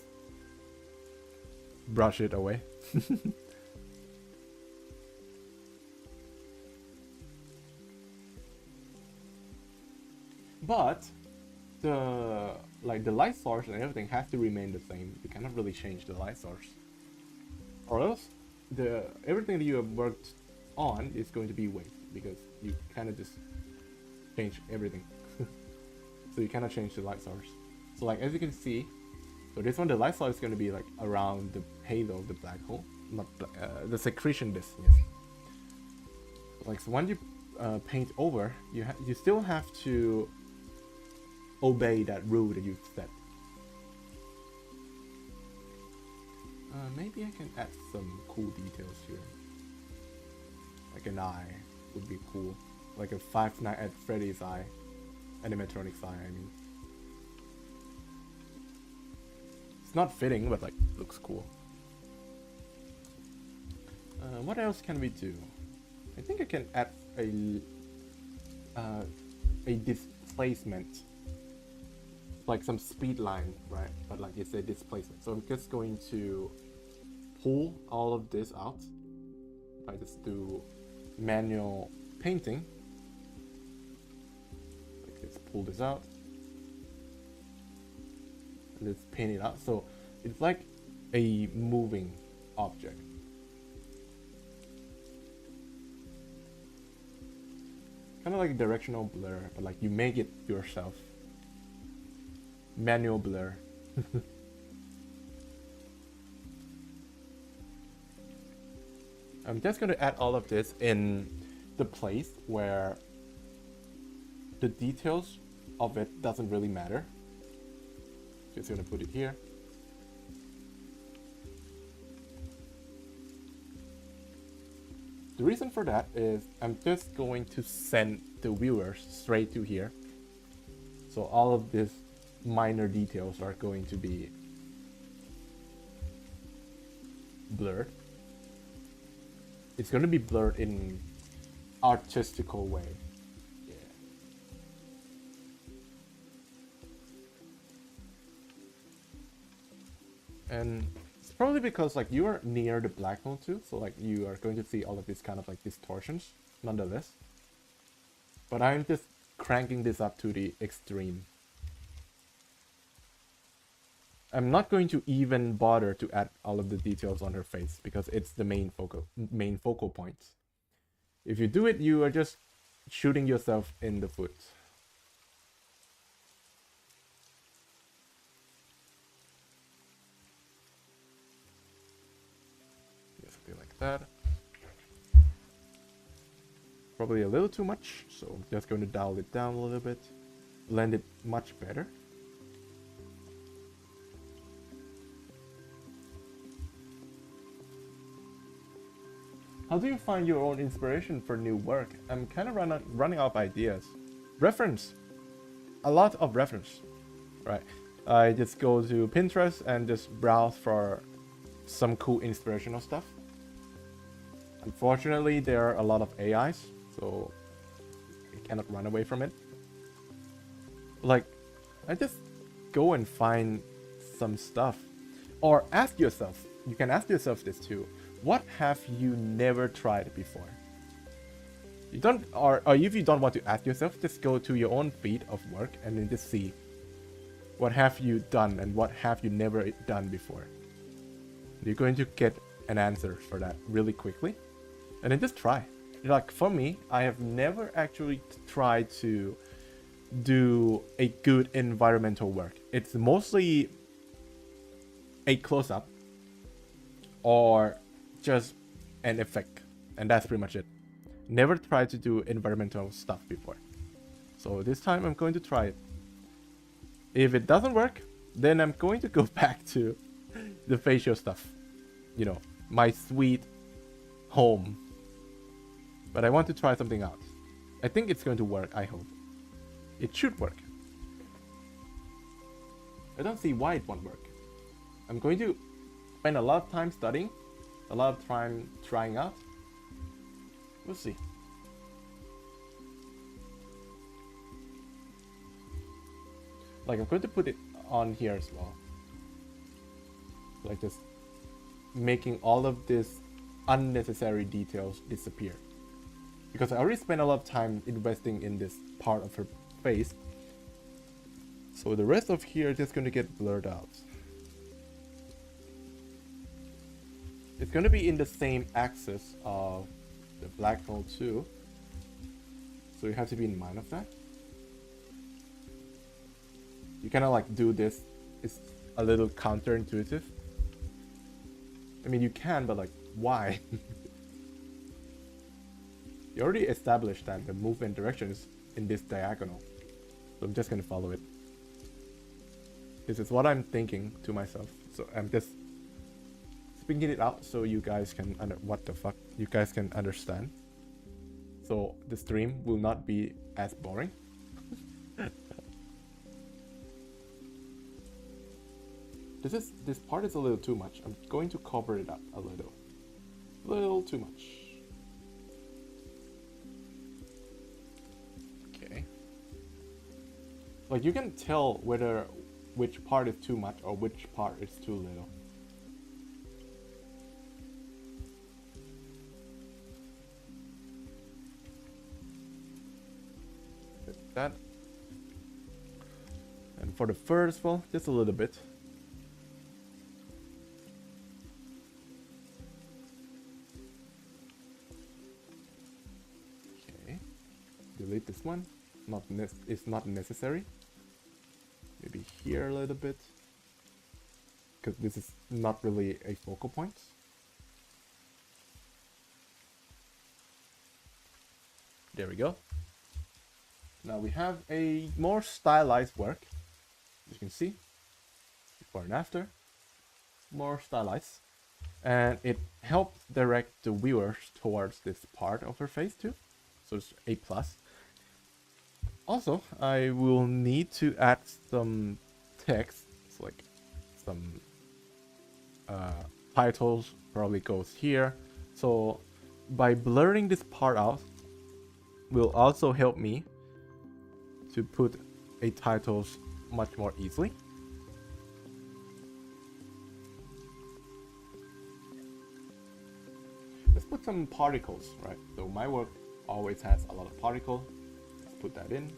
brush it away. But the light source and everything has to remain the same. You cannot really change the light source, or else everything that you have worked on is going to be waste because you kind of just change everything. So you cannot change the light source. So like as you can see, so this one the light source is going to be like around the halo of the black hole, not the secretion disk. Yes. Like so when you paint over, you still have to obey that rule that you've set. Maybe I can add some cool details here. Like an eye would be cool. Like a Five Nights at Freddy's eye. Animatronics eye, I mean. It's not fitting, but like, looks cool. What else can we do? I think I can add a displacement. Like some speed line, right? But like it's a displacement. So I'm just going to pull all of this out. I just do manual painting. Like let's pull this out. Let's paint it out. So it's like a moving object. Kind of like directional blur, but like you make it yourself. Manual blur. I'm just going to add all of this in the place where the details of it doesn't really matter. Just going to put it here. The reason for that is I'm just going to send the viewers straight to here. So all of this minor details are going to be blurred. It's going to be blurred in artistical way. Yeah. And it's probably because like you are near the black hole too, so like you are going to see all of these kind of like distortions nonetheless. But I'm just cranking this up to the extreme. I'm not going to even bother to add all of the details on her face because it's the main focal point. If you do it, you are just shooting yourself in the foot. Yeah, something like that. Probably a little too much, so I'm just going to dial it down a little bit. Blend it much better. How do you find your own inspiration for new work? I'm kind of running out of ideas. Reference. A lot of reference. Right. I just go to Pinterest and just browse for some cool inspirational stuff. Unfortunately, there are a lot of AIs, so I cannot run away from it. Like, I just go and find some stuff. Or ask yourself, you can ask yourself this too. What have you never tried before? You don't, or if you don't want to ask yourself, just go to your own feed of work and then just see what have you done and what have you never done before. You're going to get an answer for that really quickly, and then just try. Like for me, I have never actually tried to do a good environmental work. It's mostly a close-up or just an effect, and that's pretty much it. Never tried to do environmental stuff before, so this time I'm going to try it. If it doesn't work, then I'm going to go back to the facial stuff, you know, my sweet home. But I want to try something out. I think it's going to work. I hope it should work. I don't see why it won't work. I'm going to spend a lot of time studying, a lot of time trying out. We'll see. Like, I'm going to put it on here as well. Like, just making all of this unnecessary details disappear. Because I already spent a lot of time investing in this part of her face. So the rest of here is just going to get blurred out. It's going to be in the same axis of the black hole too. So you have to be in mind of that. You kind of like do this. It's a little counterintuitive. I mean, you can, but like, why? You already established that the movement direction is in this diagonal. So I'm just going to follow it. This is what I'm thinking to myself. So I'm just speaking it out so you guys can you guys can understand. So the stream will not be as boring. This part is a little too much. I'm going to cover it up a little too much. Okay. Like, you can tell which part is too much or which part is too little. Like that. And for the fur as well, just a little bit. Delete this one. It's not necessary. Maybe here a little bit, because this is not really a focal point. There we go. Now we have a more stylized work. As you can see, before and after, more stylized, and it helped direct the viewers towards this part of her face too. So it's a plus. Also, I will need to add some text, it's like some titles probably goes here. So by blurring this part out will also help me to put a titles much more easily. Let's put some particles, right? So my work always has a lot of particle. Let's put that in.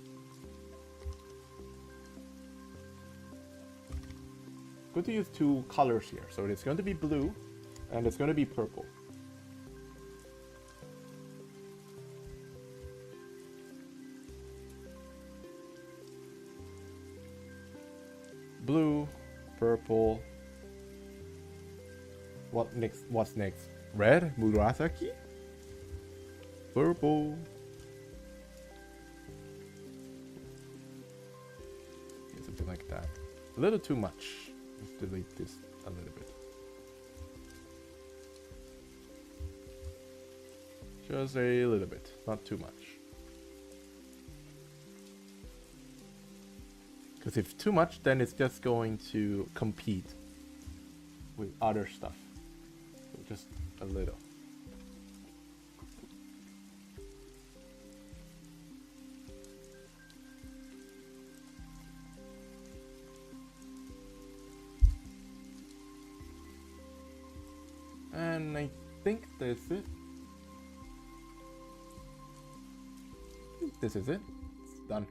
Good to use two colors here. So it's going to be blue and it's going to be purple. Blue, purple. What next? What's next? Red, Murasaki. Purple. Yeah, something like that. A little too much. Let's delete this a little bit. Just a little bit, not too much. Because if too much, then it's just going to compete with other stuff. So just a little. And I think that's it. This is it. It's done.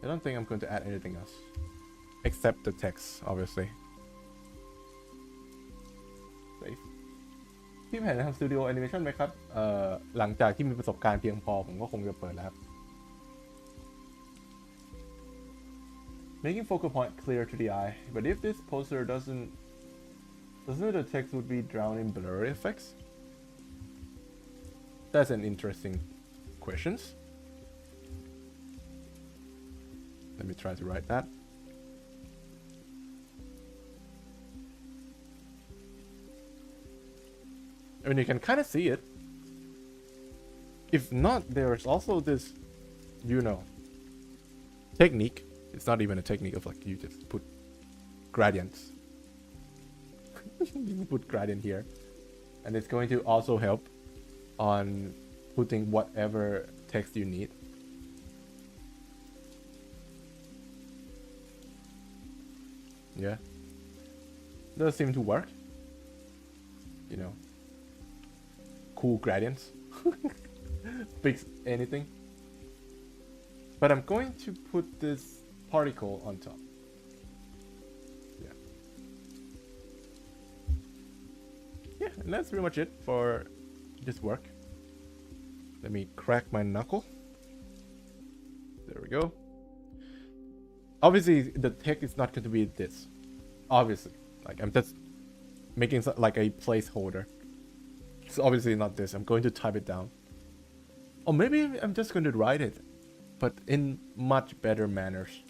I don't think I'm going to add anything else. Except the text, obviously. Save. พี่แผนจะทำสตูดิโอแอนิเมชันไหมครับหลังจากที่มีประสบการณ์เพียงพอผมก็คงจะเปิดแล้วครับ Making focal point clear to the eye, but if this poster doesn't the text would be drowned in blurry effects? That's an interesting question. Let me try to write that. I mean, you can kind of see it. If not, there's also this, you know, technique. It's not even a technique of like you just put gradients. You put gradient here. And it's going to also help on putting whatever text you need. Yeah. Does seem to work. You know. Cool gradients. Fix anything. But I'm going to put this particle on top. Yeah. Yeah, and that's pretty much it for this work. Let me crack my knuckle. There we go. Obviously, the text is not going to be this. Obviously. Like, I'm just making like a placeholder. It's obviously not this. I'm going to type it down. Or maybe I'm just going to write it. But in much better manners.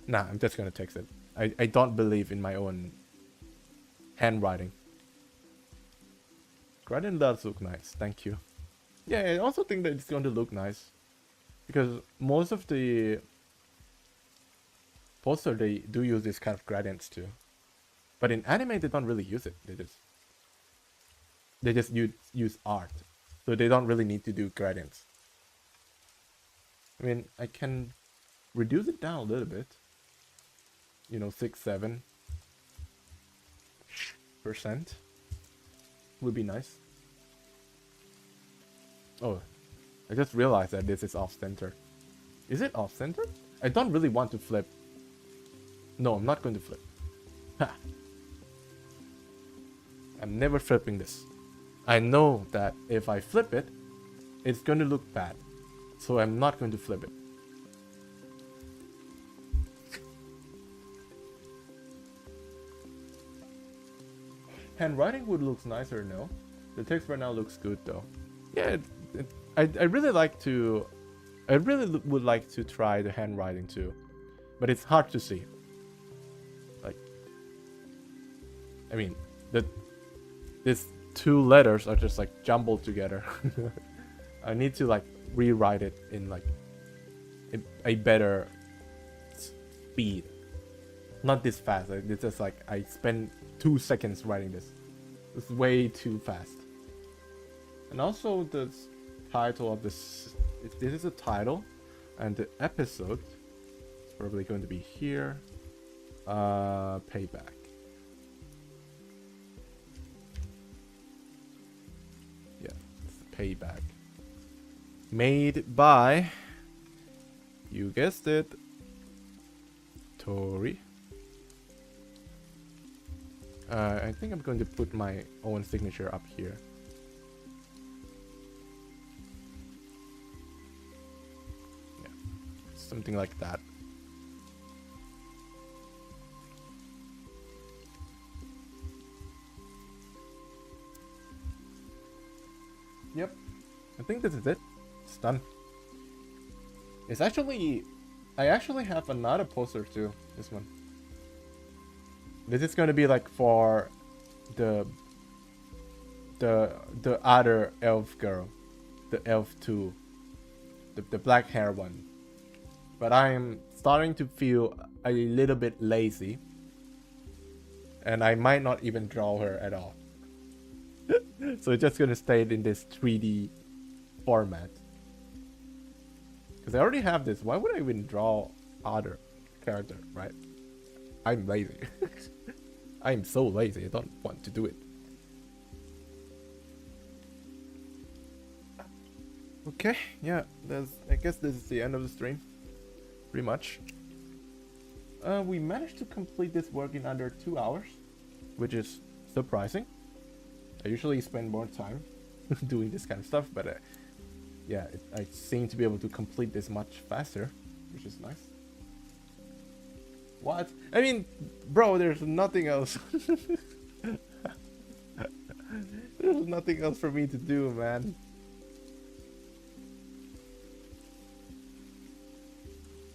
Nah, I'm just going to text it. I don't believe in my own handwriting. Gradient does look nice. Thank you. Yeah, I also think that it's going to look nice. Because most of the poster, they do use this kind of gradients too. But in anime, they don't really use it. They just use art. So they don't really need to do gradients. I mean, I can reduce it down a little bit. You know, 6-7% would be nice. Oh, I just realized that this is off-center. Is it off-center? I don't really want to flip. No, I'm not going to flip. Ha! I'm never flipping this. I know that if I flip it, it's going to look bad. So I'm not going to flip it. Handwriting would look nicer, no? The text right now looks good though. Yeah, I really like to... I really would like to try the handwriting too. But it's hard to see. Like... I mean, these two letters are just like jumbled together. I need to like rewrite it in like a better speed. Not this fast. It's just like I spent 2 seconds writing this. It's way too fast. And also the title of this, this is a title, and the episode is probably going to be here. Payback. Yeah, it's Payback. Made by, you guessed it, Tori. I think I'm going to put my own signature up here. Yeah, something like that. Yep, I think this is it. It's done. It's actually, I actually have another poster too. This one. This is going to be like for the other elf girl, the elf 2, the black hair one. But I'm starting to feel a little bit lazy, and I might not even draw her at all. So it's just gonna stay in this 3D format. Because I already have this. Why would I even draw other character, right? I'm lazy. I'm so lazy. I don't want to do it. Okay, yeah. I guess this is the end of the stream. Pretty much. We managed to complete this work in under 2 hours, which is surprising. I usually spend more time doing this kind of stuff, but yeah, I seem to be able to complete this much faster, which is nice. What? I mean, bro, there's nothing else. There's nothing else for me to do, man.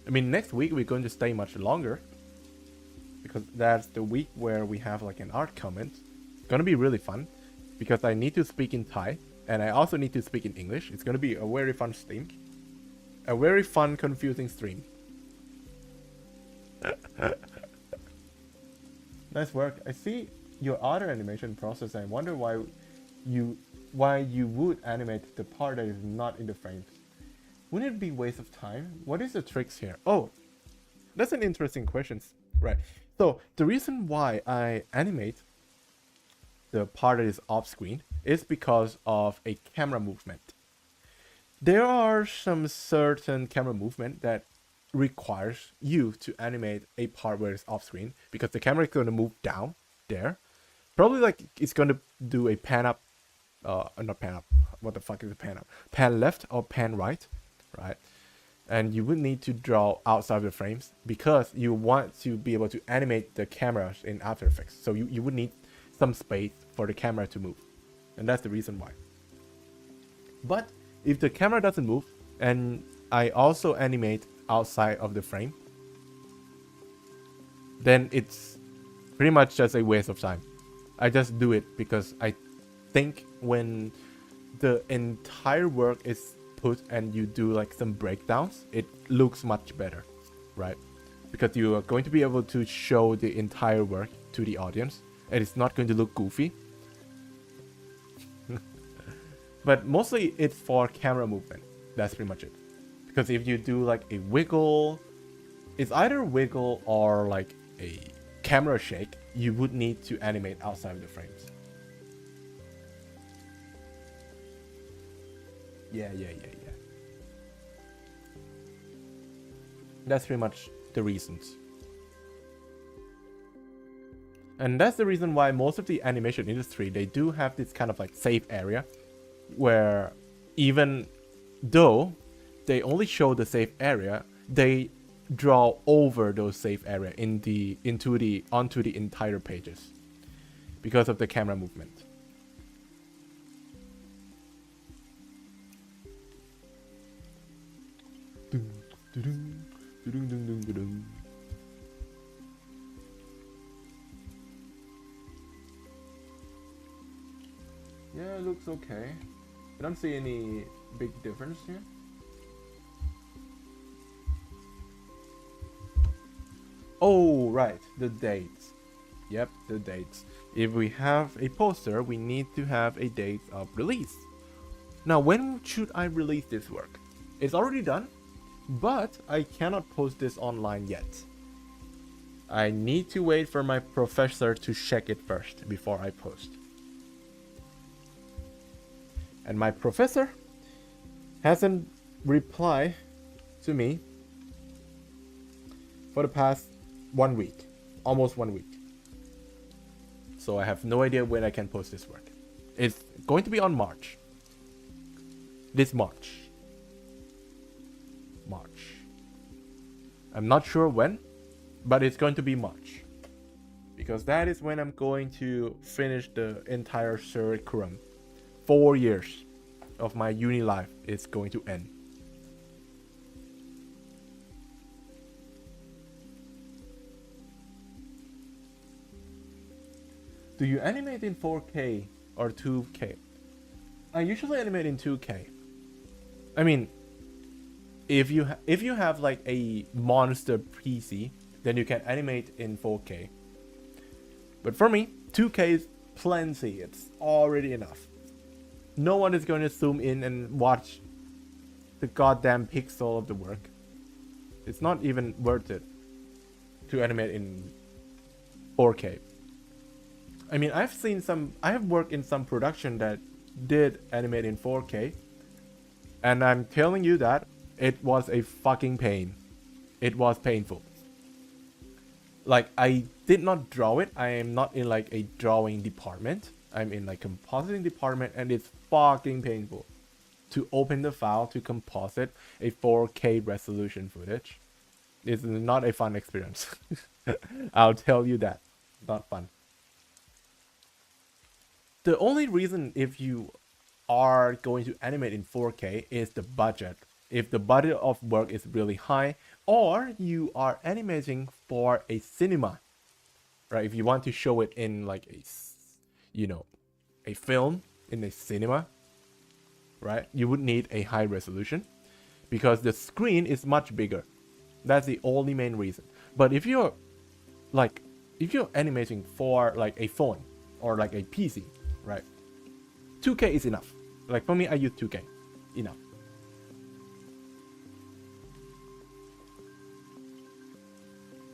I mean, next week we're going to stay much longer, because that's the week where we have like an art comment. It's gonna be really fun, because I need to speak in Thai, and I also need to speak in English. It's gonna be a very fun stream. A very fun, confusing stream. Nice work. I see your other animation process. I wonder why you would animate the part that is not in the frames. Wouldn't it be waste of time? What is the tricks here? Oh, that's an interesting question. Right. So the reason why I animate the part that is off screen is because of a camera movement. There are some certain camera movement that requires you to animate a part where it's off screen, because the camera is going to move down there. Probably like it's going to do a pan up, not pan up. What the fuck is a pan up? Pan left or pan right, right? And you would need to draw outside of the frames because you want to be able to animate the cameras in After Effects. So you would need some space for the camera to move, and that's the reason why. But if the camera doesn't move and I also animate outside of the frame, then it's pretty much just a waste of time. I just do it because I think when the entire work is put and you do like some breakdowns, it looks much better, right? Because you are going to be able to show the entire work to the audience, and it's not going to look goofy. But mostly it's for camera movement. That's pretty much it. Because if you do like a wiggle, it's either wiggle or like a camera shake, you would need to animate outside of the frames. Yeah. That's pretty much the reasons. And that's the reason why most of the animation industry, they do have this kind of like safe area where even though they only show the safe area, they draw over those safe area onto the entire pages because of the camera movement. Yeah, it looks okay. I don't see any big difference here. Oh, right, the dates. Yep, the dates. If we have a poster, we need to have a date of release. Now, when should I release this work? It's already done, but I cannot post this online yet. I need to wait for my professor to check it first before I post. And my professor hasn't replied to me for the past 1 week, almost 1 week. So I have no idea when I can post this work. It's going to be on March. This March. I'm not sure when, but it's going to be March. Because that is when I'm going to finish the entire curriculum. 4 years of my uni life is going to end. Do you animate in 4K or 2K? I usually animate in 2K. I mean, if you have like a monster PC, then you can animate in 4K. But for me, 2K is plenty. It's already enough. No one is going to zoom in and watch the goddamn pixel of the work. It's not even worth it to animate in 4K. I mean, I have worked in some production that did animate in 4K, and I'm telling you that it was a fucking pain. It was painful. Like, I did not draw it. I am not in like a drawing department. I'm in like compositing department, and it's fucking painful to open the file to composite a 4K resolution footage. It's not a fun experience. I'll tell you that. Not fun. The only reason if you are going to animate in 4K is the budget. If the budget of work is really high, or you are animating for a cinema, right? If you want to show it in like a film in a cinema, right? You would need a high resolution because the screen is much bigger. That's the only main reason. But if you're animating for like a phone or like a PC, right? 2K is enough. Like for me, I use 2K. Enough.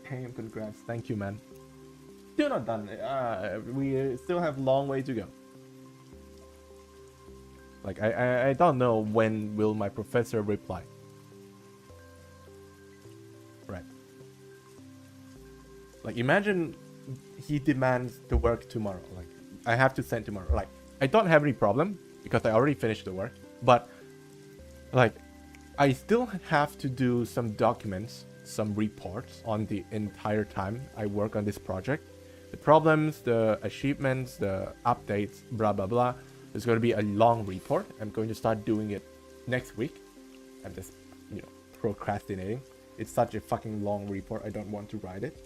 Damn, congrats. Thank you, man. Still not done. We still have a long way to go. Like, I don't know when will my professor reply. Right. Like, imagine he demands the work tomorrow. Like, I have to send tomorrow. Like, I don't have any problem because I already finished the work. But, like, I still have to do some documents, some reports on the entire time I work on this project. The problems, the achievements, the updates, blah, blah, blah. It's going to be a long report. I'm going to start doing it next week. I'm just, procrastinating. It's such a fucking long report. I don't want to write it.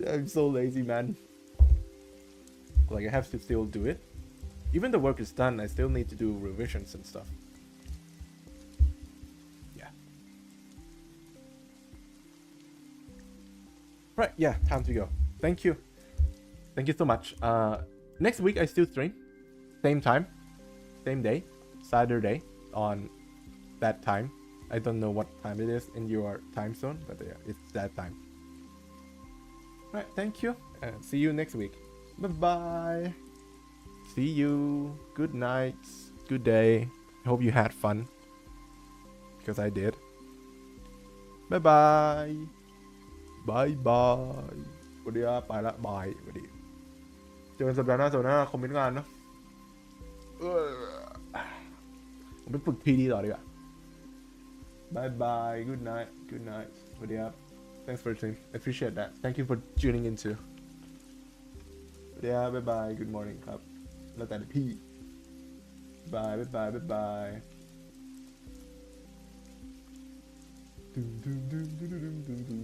I'm so lazy, man. Like, I have to still do it. Even the work is done, I still need to do revisions and stuff. Yeah. Right, yeah, time to go. Thank you. Thank you so much. Next week I still stream. Same time. Same day. Saturday on that time. I don't know what time it is in your time zone, but yeah, it's that time. Right, thank you. See you next week. Bye-bye. See you. Good night. Good day. I hope you had fun. Because I did. Bye-bye. Bye-bye. สวัสดีครับไปละบายสวัสดีเจอกันสัปดาห์หน้าคอมเมนต์งานเนาะผมไปฝึก PD ต่อดีกว่า Bye-bye. Good night. Good night. สวัสดีครับ Thanks for listening. I appreciate that. Thank you for tuning in too. สวัสดีครับ Bye-bye. Good morning ครับแล้วแต่พี่ Bye. Bye-bye. Bye-bye. Dum, dum, dum, dum, dum, dum, dum.